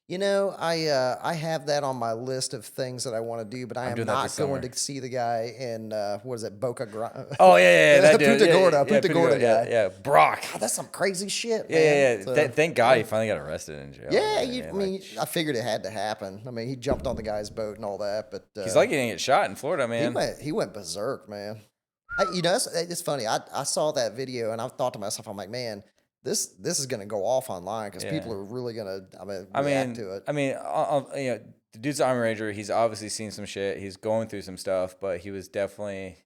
A: I have that on my list of things that I want to do, but I am
B: doing that
A: not
B: this
A: going
B: summer.
A: to see the guy in what is it, Boca Grande?
B: Oh yeah, that dude.
A: Punta
B: Yeah,
A: Gorda,
B: yeah,
A: Punta Gorda
B: yeah,
A: guy.
B: yeah. Brock.
A: God, that's some crazy shit,
B: Yeah,
A: man.
B: yeah.
A: So,
B: Thank God he finally got arrested in jail.
A: yeah,
B: man.
A: I mean, I figured it had to happen. I mean, he jumped on the guy's boat and all that, but
B: he's like getting get shot in Florida,
A: he
B: man.
A: went berserk, man. It's funny. I saw that video and I thought to myself, I'm like, man, this is gonna go off online because
B: Yeah.
A: people are really gonna react
B: I mean,
A: to it.
B: the dude's an Army Ranger. He's obviously seen some shit. He's going through some stuff, but he was definitely,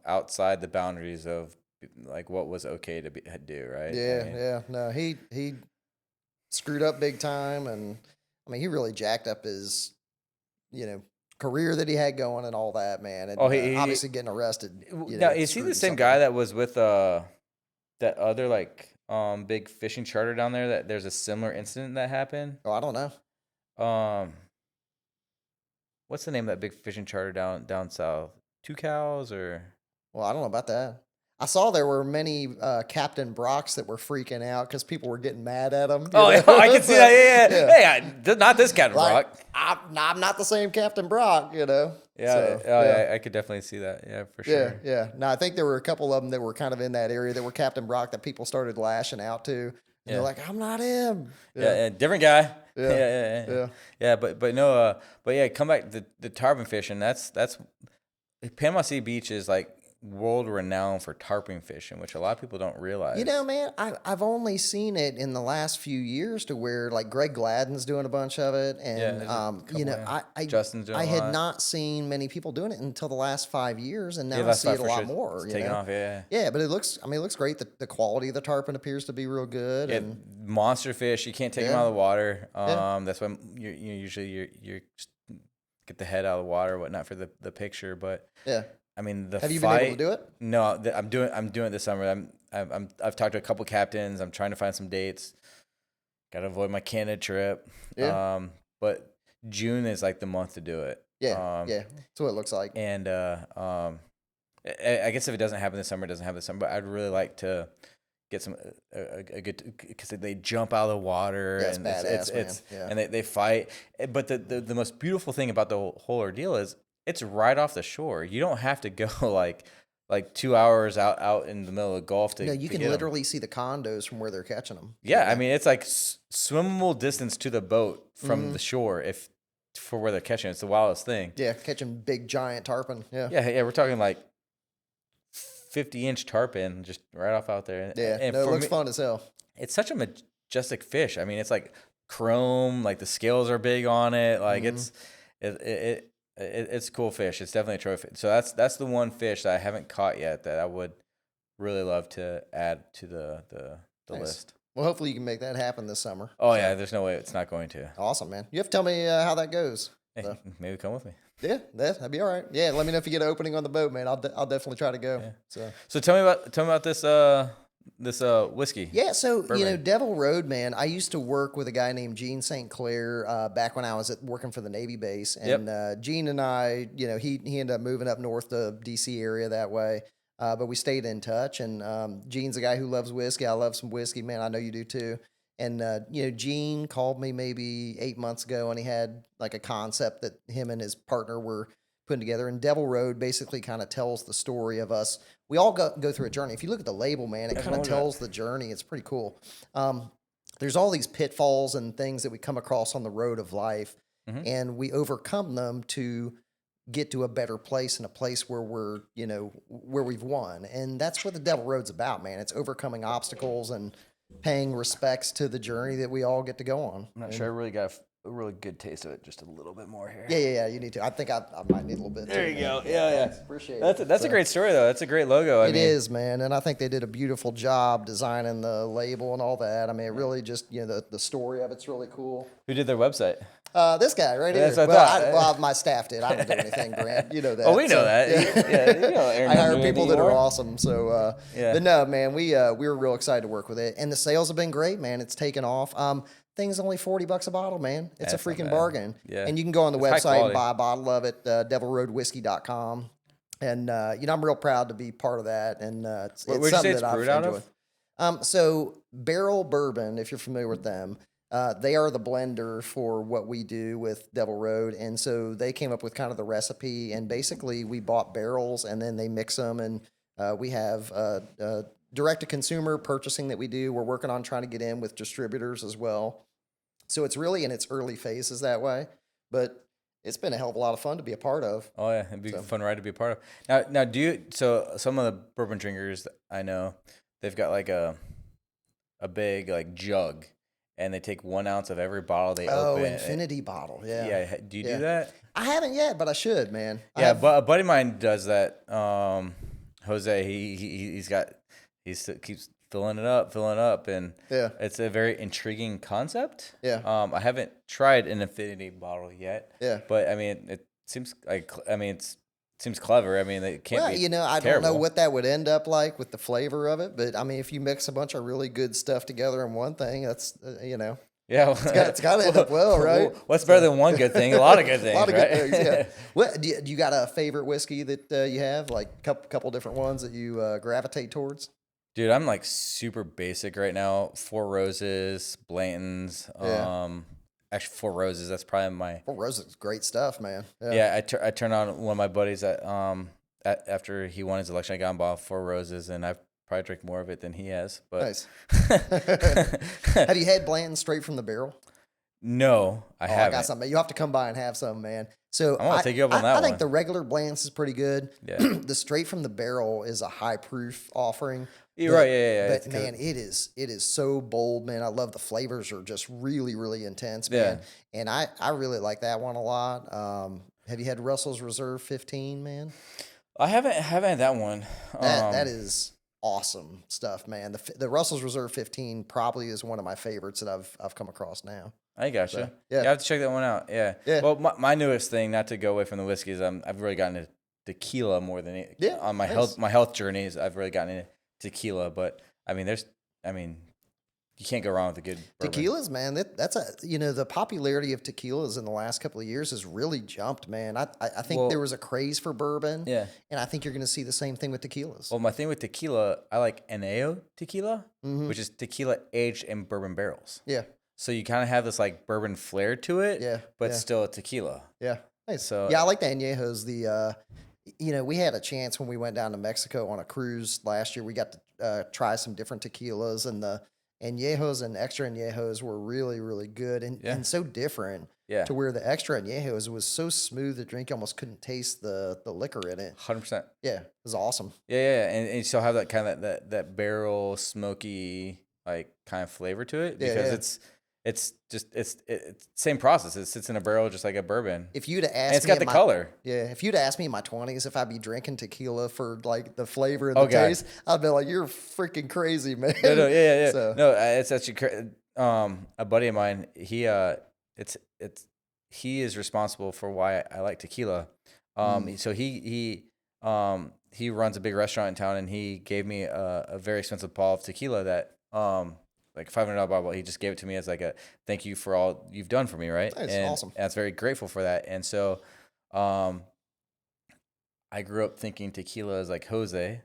B: outside the boundaries of like what was okay to do, right?
A: Yeah,
B: I mean,
A: yeah. No, he screwed up big time, and I mean, he really jacked up his, career that he had going and all that, man. And
B: Oh, he-
A: obviously getting arrested.
B: Now, is he the same guy that was with that other like big fishing charter down there? That there's a similar incident that happened.
A: Oh, I don't know.
B: What's the name of that big fishing charter down south? Two Cows or?
A: Well, I don't know about that. I saw there were many Captain Brocks that were freaking out because people were getting mad at him.
B: Oh, yeah, I can see that. Yeah. Hey, not this Captain
A: Like,
B: Brock.
A: I'm not the same Captain Brock,
B: Yeah,
A: So,
B: yeah, I could definitely see that. Yeah, for
A: Yeah,
B: sure.
A: yeah. No, I think there were a couple of them that were kind of in that area that were Captain Brock that people started lashing out to. And
B: Yeah.
A: they're like, I'm not him.
B: Yeah, different guy.
A: Yeah.
B: Yeah. Yeah, but no, but yeah, come back to the tarpon fishing. That's Panama City Beach is like world renowned for tarpon fishing, which a lot of people don't realize.
A: Man, I've only seen it in the last few years to where like Greg Gladden's doing a bunch of it, and
B: there's a couple,
A: I
B: Justin's doing
A: I
B: a
A: had
B: lot.
A: not seen many people doing it until the last 5 years, and now I
B: that's
A: see it a
B: for
A: lot
B: sure.
A: more.
B: It's taking off. Yeah.
A: Yeah, but it looks great. The quality of the tarpon appears to be real good,
B: Yeah,
A: and
B: monster fish. You can't take them
A: Yeah.
B: out of the water.
A: Yeah.
B: That's why you usually you just get the head out of the water, or whatnot for the picture. But
A: yeah.
B: I mean, the
A: Have you
B: fight,
A: been able to do it?
B: No, I'm doing it this summer. I've talked to a couple captains. I'm trying to find some dates. Got to avoid my Canada trip.
A: Yeah.
B: But June is like the month to do it.
A: Yeah, yeah. That's what it looks like.
B: And I guess if it doesn't happen this summer, it doesn't happen this summer. But I'd really like to get some a good, because they jump out of the water.
A: Yeah, it's
B: and
A: badass, man.
B: it's
A: Yeah.
B: and they fight. But the most beautiful thing about the whole ordeal is it's right off the shore. You don't have to go like 2 hours out in the middle of the Gulf to.
A: No, you
B: to
A: can
B: get 'em.
A: literally see the condos from where they're catching them.
B: Yeah, I mean it's like swimmable distance to the boat from the shore for where they're catching. It's the wildest thing.
A: Yeah, catching big giant tarpon. Yeah.
B: Yeah, we're talking like 50-inch tarpon just right off out there.
A: Yeah.
B: And
A: No, it
B: for
A: looks
B: me,
A: fun as hell.
B: it's such a majestic fish. I mean, it's like chrome, like the scales are big on it. Like it's a cool fish. It's definitely a trophy. So that's the one fish that I haven't caught yet that I would really love to add to the
A: Nice.
B: list.
A: Well, hopefully you can make that happen this summer.
B: Oh yeah, there's no way it's not going to.
A: Awesome, man. You have to tell me how that goes.
B: Hey,
A: So,
B: maybe come with me.
A: yeah, that'd be all right. Yeah, let me know if you get an opening on the boat, man. I'll definitely try to go.
B: Yeah.
A: So
B: So tell me about this whiskey?
A: Yeah, so
B: Bourbon.
A: Devil Road, man. I used to work with a guy named Gene St. Clair back when I was working for the Navy base, and
B: Yep.
A: Gene and I, he ended up moving up north to DC area that way, but we stayed in touch. And Gene's a guy who loves whiskey. I love some whiskey, man. I know you do too. And Gene called me maybe 8 months ago, and he had like a concept that him and his partner were putting together. And Devil Road basically kind of tells the story of us. We all go through a journey. If you look at the label, man, it kind of tells the journey. It's pretty cool. There's all these pitfalls and things that we come across on the road of life, and we overcome them to get to a better place and a place where where we've won. And that's what the Devil Road's about, man. It's overcoming obstacles and paying respects to the journey that we all get to go on.
B: I'm not sure I really got a really good taste of it. Just a little bit more here.
A: Yeah. You need to. I think I might need a little bit.
B: There
A: too,
B: you
A: man.
B: go. Yeah.
A: Appreciate it.
B: That's a great story though. That's a great logo.
A: It is, man, and I think they did a beautiful job designing the label and all that. I mean, it really just the story of it's really cool.
B: Who did their website?
A: This guy right here.
B: That's what I thought.
A: My staff did. I didn't do anything, Grant. You know that.
B: Oh, we know
A: so,
B: that.
A: Yeah.
B: Aaron
A: I
B: doesn't
A: hire
B: do
A: people
B: anything
A: that are
B: anymore.
A: awesome. So,
B: Yeah.
A: but no, man, we were real excited to work with it, and the sales have been great, man. It's taken off. Thing's only $40 a bottle, man. It's a
B: That's not
A: freaking
B: bad.
A: bargain.
B: Yeah.
A: And you can go on the
B: It's high
A: website and
B: quality.
A: buy a bottle of it, devilroadwhiskey.com. And I'm real proud to be part of that. And it's
B: Where'd you say
A: something
B: it's
A: that I've
B: brewed out
A: enjoyed.
B: of?
A: So Barrel Bourbon, if you're familiar with them, they are the blender for what we do with Devil Road. And so they came up with kind of the recipe. And basically, we bought barrels and then they mix them. And we have direct-to-consumer purchasing that we do. We're working on trying to get in with distributors as well. So it's really in its early phases that way. But it's been a hell of a lot of fun to be a part of.
B: Oh yeah, it'd be a fun ride to be a part of. Now, do you? So some of the bourbon drinkers I know, they've got like a big like jug, and they take 1 ounce of every bottle they open.
A: Infinity bottle. Yeah.
B: Yeah. Do you
A: Yeah.
B: do that?
A: I haven't yet, but I should, man.
B: Yeah, but a buddy of mine does that. Jose, he still keeps filling it up, and
A: Yeah.
B: it's a very intriguing concept.
A: Yeah.
B: I haven't tried an infinity bottle yet.
A: Yeah.
B: But I mean, it seems like it seems clever. I mean, it can't
A: Well,
B: be.
A: I don't
B: terrible.
A: know what that would end up like with the flavor of it, but I mean, if you mix a bunch of really good stuff together in one thing, that's
B: Yeah,
A: it's got to end up well, right?
B: What's better than one good thing? A lot of good things,
A: A lot of
B: right?
A: good things. Yeah. What do you got a favorite whiskey that you have? Like couple different ones that you gravitate towards?
B: Dude, I'm like super basic right now. Four Roses, Blanton's.
A: Yeah.
B: Actually, Four Roses. That's probably my.
A: Well, Rose is great stuff, man.
B: Yeah, I turned on one of my buddies after he won his election. I got him bought Four Roses, and I've probably drank more of it than he has. But
A: Nice. Have you had Blanton straight from the barrel?
B: no, I
A: I
B: haven't.
A: got something. You have to come by and have some, man. So
B: I'm gonna take you up on that
A: I think
B: one.
A: the regular Blanton's is pretty good.
B: Yeah.
A: The straight from the barrel is a high proof offering.
B: You're right. Yeah.
A: But
B: it's good.
A: man, it is so bold, man. I love the flavors are just really, really intense,
B: Yeah.
A: man. And I really like that one a lot. Have you had Russell's Reserve 15, man?
B: I haven't had that one.
A: That is awesome stuff, man. The Russell's Reserve 15 probably is one of my favorites that I've come across now.
B: I gotcha.
A: So,
B: yeah,
A: yeah.
B: I have to check that one out. Yeah.
A: Yeah.
B: Well, my newest thing, not to go away from the whiskeys, I've really gotten into tequila more than
A: Yeah,
B: on my
A: nice.
B: health journeys. I've really gotten into tequila, but I mean, you can't go wrong with a good bourbon.
A: Tequilas, man. That's the popularity of tequilas in the last couple of years has really jumped, man. I think
B: Well-
A: there was a craze for bourbon.
B: Yeah.
A: And I think you're going to see the same thing with tequilas.
B: Well, my thing with tequila, I like Añejo tequila,
A: Mhm.
B: which is tequila aged in bourbon barrels.
A: Yeah.
B: So you kind of have this like bourbon flair to it,
A: Yeah,
B: but
A: yeah.
B: still a tequila.
A: Yeah. Nice.
B: So-
A: yeah, I like the añejos. We had a chance when we went down to Mexico on a cruise last year. We got to try some different tequilas, and the añejos and extra añejos were really, really good
B: Yeah.
A: and so different.
B: Yeah.
A: To where the extra añejos was so smooth to drink, you almost couldn't taste the liquor in it.
B: 100%.
A: Yeah, it was awesome.
B: Yeah, and you still have that kind of that barrel smoky like kind of flavor to it
A: Yeah,
B: because
A: yeah.
B: it's same process. It sits in a barrel just like a bourbon.
A: If you'd have
B: And
A: asked
B: it's
A: me
B: got
A: in
B: the
A: my-
B: color.
A: Yeah, if you'd asked me in my 20s if I'd be drinking tequila for like the flavor and
B: Oh,
A: the
B: God.
A: taste, I'd be like, "You're freaking crazy, man."
B: No, yeah.
A: So-
B: No, it's actually a buddy of mine. He he is responsible for why I like tequila. So he he runs a big restaurant in town, and he gave me a very expensive bottle of tequila that like $500 bottle. He just gave it to me as like a thank you for all you've done for me, right?
A: That's
B: and,
A: awesome.
B: And I was very grateful for that. And so I grew up thinking tequila is like Jose,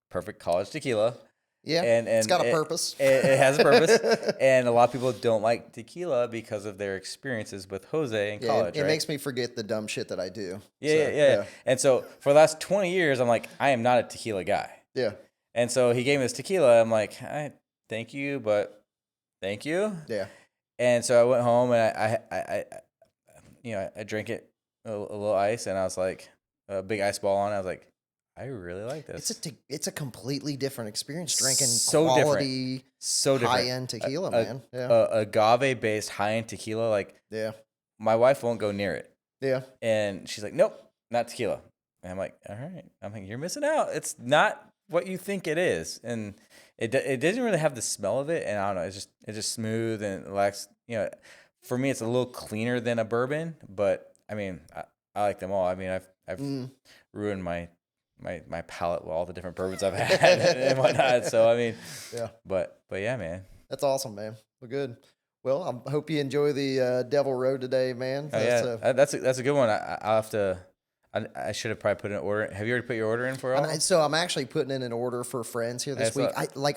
B: perfect college tequila.
A: Yeah,
B: and
A: it's got a purpose.
B: It has a purpose, and a lot of people don't like tequila because of their experiences with Jose in college.
A: It
B: right?
A: makes me forget the dumb shit that I do.
B: Yeah. And so for the last 20 years, I'm like, I am not a tequila guy.
A: Yeah.
B: And so he gave me this tequila. I'm like, thank you, but thank you.
A: Yeah.
B: And so I went home and I drank it a little ice, and I was like, a big ice ball on it. I was like, I really like this.
A: It's a completely different experience drinking
B: so
A: quality,
B: different. So different.
A: high-end tequila, man.
B: Agave-based high-end tequila. Like, my wife won't go near it.
A: Yeah.
B: And she's like, nope, not tequila. And I'm like, all right. I'm like, you're missing out. It's not what you think it is. And it doesn't really have the smell of it. And I don't know, it's just smooth and lacks, for me, it's a little cleaner than a bourbon. But, I mean, I like them all. I mean, I've ruined my palate with all the different bourbons I've had and whatnot. So I mean, but yeah, man,
A: that's awesome, man. Well, good. Well, I hope you enjoy the Devil Road today, man.
B: That's a good one. I'll have to. I should have probably put an order. Have you already put your order in for all?
A: So I'm actually putting in an order for friends here this week.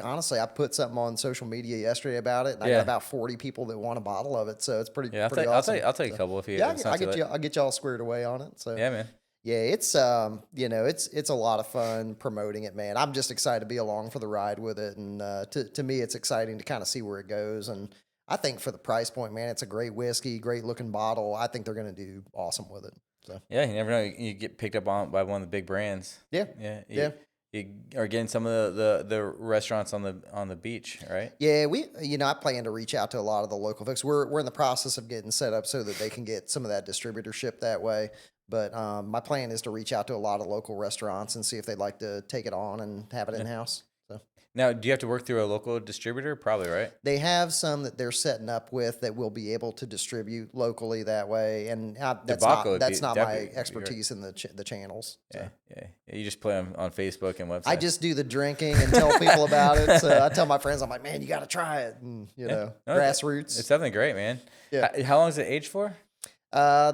A: Honestly, I put something on social media yesterday about it, and I got about 40 people that want a bottle of it. So it's pretty awesome.
B: I'll take a couple if you.
A: Yeah, I'll get y'all squared away on it. So
B: yeah, man.
A: Yeah, it's it's a lot of fun promoting it, man. I'm just excited to be along for the ride with it, and to me, it's exciting to kind of see where it goes. And I think for the price point, man, it's a great whiskey, great looking bottle. I think they're going to do awesome with it. So
B: yeah, you never know. You get picked up on by one of the big brands.
A: Yeah,
B: You are getting some of the restaurants on the beach, right?
A: Yeah, I plan to reach out to a lot of the local folks. We're in the process of getting set up so that they can get some of that distributorship that way. But my plan is to reach out to a lot of local restaurants and see if they'd like to take it on and have it in house. So
B: now, do you have to work through a local distributor? Probably, right?
A: They have some that they're setting up with that will be able to distribute locally that way, and that's not my expertise in the channels. So.
B: Yeah. You just play on Facebook and websites.
A: I just do the drinking and tell people about it. So I tell my friends, I'm like, man, you got to try it, and grassroots.
B: It's definitely great, man.
A: Yeah.
B: How long is it aged for?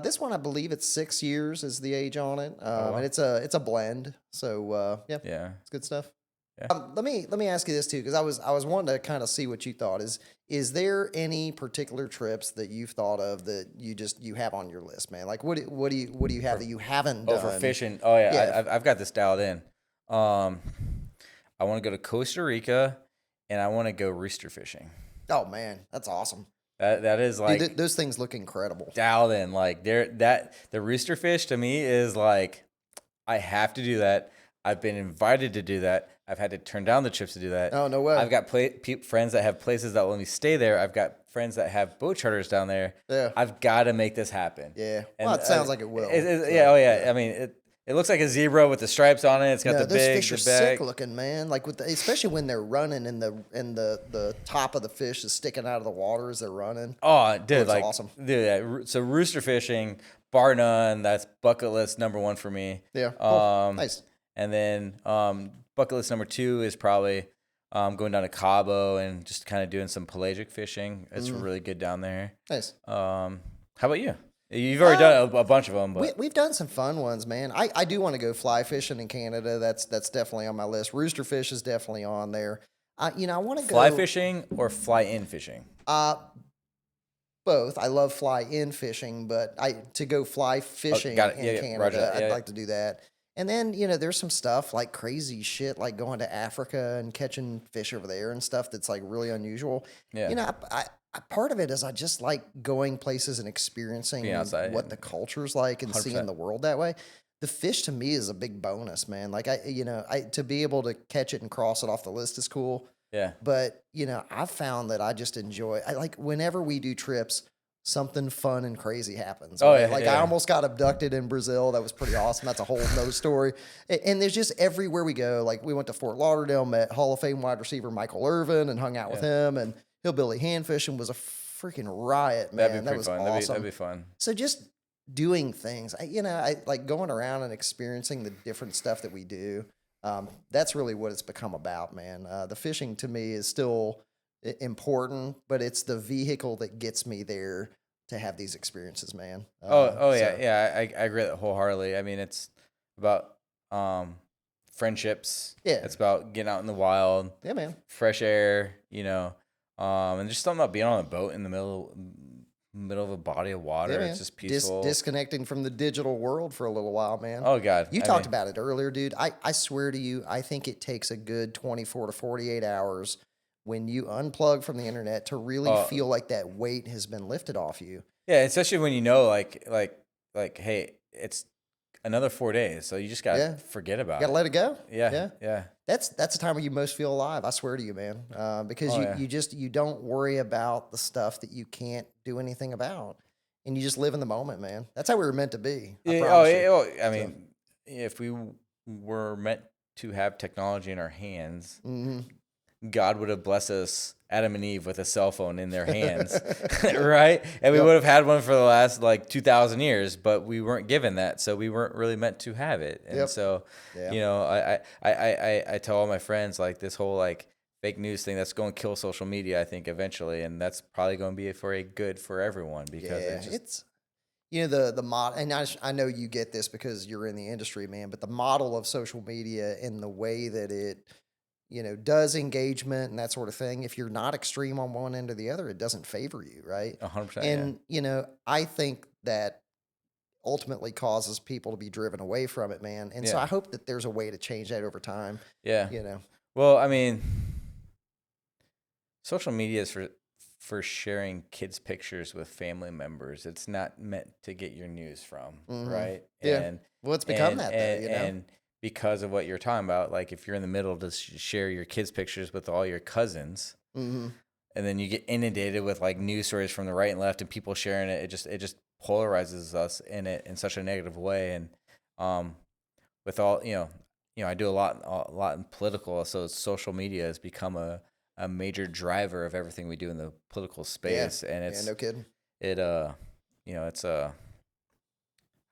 A: This one, I believe it's 6 years is the age on it, and it's a blend. So it's good stuff.
B: Yeah.
A: Let me ask you this too, because I was wanting to kind of see what you thought. Is there any particular trips that you've thought of that you have on your list, man? Like what do you have that you haven't done?
B: For fishing. Oh yeah. I've got this dialed in. I want to go to Costa Rica, and I want to go rooster fishing.
A: Oh man, that's awesome.
B: That is like,
A: dude, those things look incredible.
B: Dialed in, like the rooster fish to me is like, I have to do that. I've been invited to do that. I've had to turn down the trips to do that.
A: Oh, no way.
B: I've got friends that have places that let me stay there. I've got friends that have boat charters down there.
A: Yeah.
B: I've got to make this happen.
A: Yeah. Well, it sounds like it will.
B: I mean, it looks like a zebra with the stripes on it. It's got
A: those fish are sick looking, man. Like especially when they're running and the top of the fish is sticking out of the water as they're running.
B: Oh, dude, like
A: awesome.
B: Dude, so rooster fishing, bar none. That's bucket list number 1 for me.
A: Yeah. Cool. Nice.
B: And then bucket list number 2 is probably going down to Cabo and just kind of doing some pelagic fishing. It's really good down there.
A: Nice.
B: How about you? You've already done a bunch of them, but
A: we've done some fun ones, man. I do want to go fly fishing in Canada. That's definitely on my list. Rooster fish is definitely on there. I want to go
B: fly fishing or fly in fishing.
A: Both. I love fly in fishing, but to go fly fishing in Canada, I'd like to do that. And then, there's some stuff like crazy shit, like going to Africa and catching fish over there and stuff that's like really unusual.
B: Yeah.
A: Part of it is I just like going places and experiencing what the culture's like and 100%. Seeing the world that way. The fish to me is a big bonus, man. Like to be able to catch it and cross it off the list is cool.
B: Yeah.
A: But, I've found that I just enjoy, whenever we do trips, something fun and crazy happens.
B: Oh,
A: right? I almost got abducted in Brazil. That was pretty awesome. That's a whole nother story. And there's just everywhere we go. Like we went to Fort Lauderdale, met Hall of Fame wide receiver Michael Irvin and hung out with him. And Hillbilly Hand Fishing was a freaking riot, man. That was
B: fun.
A: Awesome.
B: That'd be fun.
A: So just doing things. I like going around and experiencing the different stuff that we do. That's really what it's become about, man. The fishing to me is still important, but it's the vehicle that gets me there to have these experiences, man.
B: Yeah,
A: So,
B: yeah. I agree with that wholeheartedly. I mean, it's about friendships.
A: Yeah.
B: It's about getting out in the wild,
A: yeah, man.
B: fresh air. And just something about being on a boat in the middle of a body of water.
A: Yeah, man.
B: It's just peaceful.
A: Disconnecting from the digital world for a little while, man.
B: Oh God,
A: You talked about it earlier, dude. I swear to you, I think it takes a good 24 to 48 hours when you unplug from the internet to really feel like that weight has been lifted off you.
B: Yeah, especially when you know, hey, it's another 4 days, so you just gotta forget about
A: Gotta
B: it.
A: let it go.
B: Yeah.
A: That's the time when you most feel alive. I swear to you, man. Because you don't worry about the stuff that you can't do anything about, and you just live in the moment, man. That's how we were meant to be.
B: I mean, if we were meant to have technology in our hands, God would have blessed us, Adam and Eve, with a cell phone in their hands, right? And we would have had one for the last 2,000 years, but we weren't given that, so we weren't really meant to have it. And so, I tell all my friends this whole fake news thing that's going to kill social media. I think eventually, and that's probably going to be for a good for everyone because
A: it's the model, and I know you get this because you're in the industry, man. But the model of social media and the way that it does engagement and that sort of thing. If you're not extreme on one end or the other, it doesn't favor you, right?
B: 100%.
A: And, I think that ultimately causes people to be driven away from it, man. And so I hope that there's a way to change that over time.
B: Yeah. Well, I mean, social media is for sharing kids' pictures with family members. It's not meant to get your news from, right?
A: Yeah. Well, it's become that, though,
B: And because of what you're talking about, if you're in the middle to share your kids' pictures with all your cousins, and then you get inundated with news stories from the right and left and people sharing it, it just polarizes us in such a negative way. And with all I do a lot in political, so social media has become a major driver of everything we do in the political space. And it's
A: no kidding.
B: It's I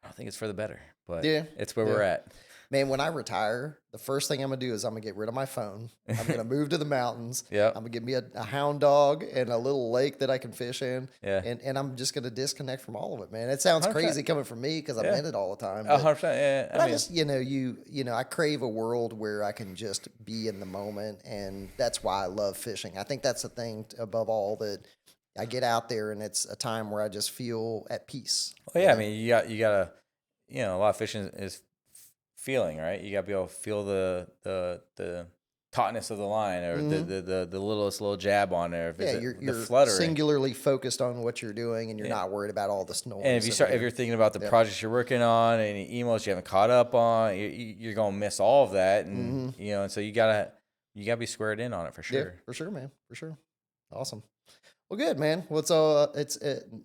B: don't think it's for the better, but it's where we're at.
A: Man, when I retire, the first thing I'm going to do is I'm going to get rid of my phone. I'm going to move to the mountains. I'm going to get me a hound dog and a little lake that I can fish in. And I'm just going to disconnect from all of it, man. It sounds 100%. Crazy coming from me because I'm in it all the time.
B: 100%, yeah.
A: I just, I crave a world where I can just be in the moment. And that's why I love fishing. I think that's the thing above all, that I get out there and it's a time where I just feel at peace.
B: Well, yeah, I mean, you got to, a lot of fishing is feeling, right? You got to be able to feel the tautness of the line, or the littlest little jab on there.
A: You're
B: the fluttering.
A: Singularly focused on what you're doing, and you're not worried about all this noise.
B: And if you're thinking about the projects you're working on, any emails you haven't caught up on, you're gonna miss all of that, and and so you gotta be squared in on it for sure.
A: Yeah, for sure, man, for sure. Awesome. Well, good, man. Well, it's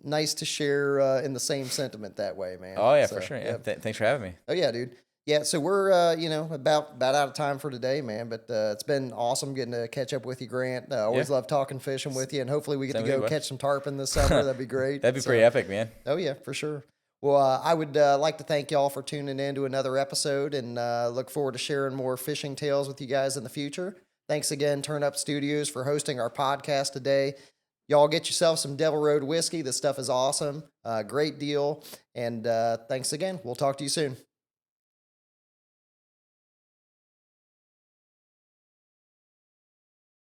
A: nice to share in the same sentiment that way, man.
B: Oh yeah, for sure. Yeah. Thanks for having me.
A: Oh yeah, dude. Yeah, so we're about out of time for today, man. But it's been awesome getting to catch up with you, Grant. Always love talking fishing with you, and hopefully we get to go catch some tarpon this summer. That'd be great.
B: That'd be pretty epic, man.
A: Oh yeah, for sure. Well, I would like to thank y'all for tuning in to another episode, and look forward to sharing more fishing tales with you guys in the future. Thanks again, Turn Up Studios, for hosting our podcast today. Y'all get yourself some Devil Road whiskey. This stuff is awesome. Great deal. And thanks again. We'll talk to you soon.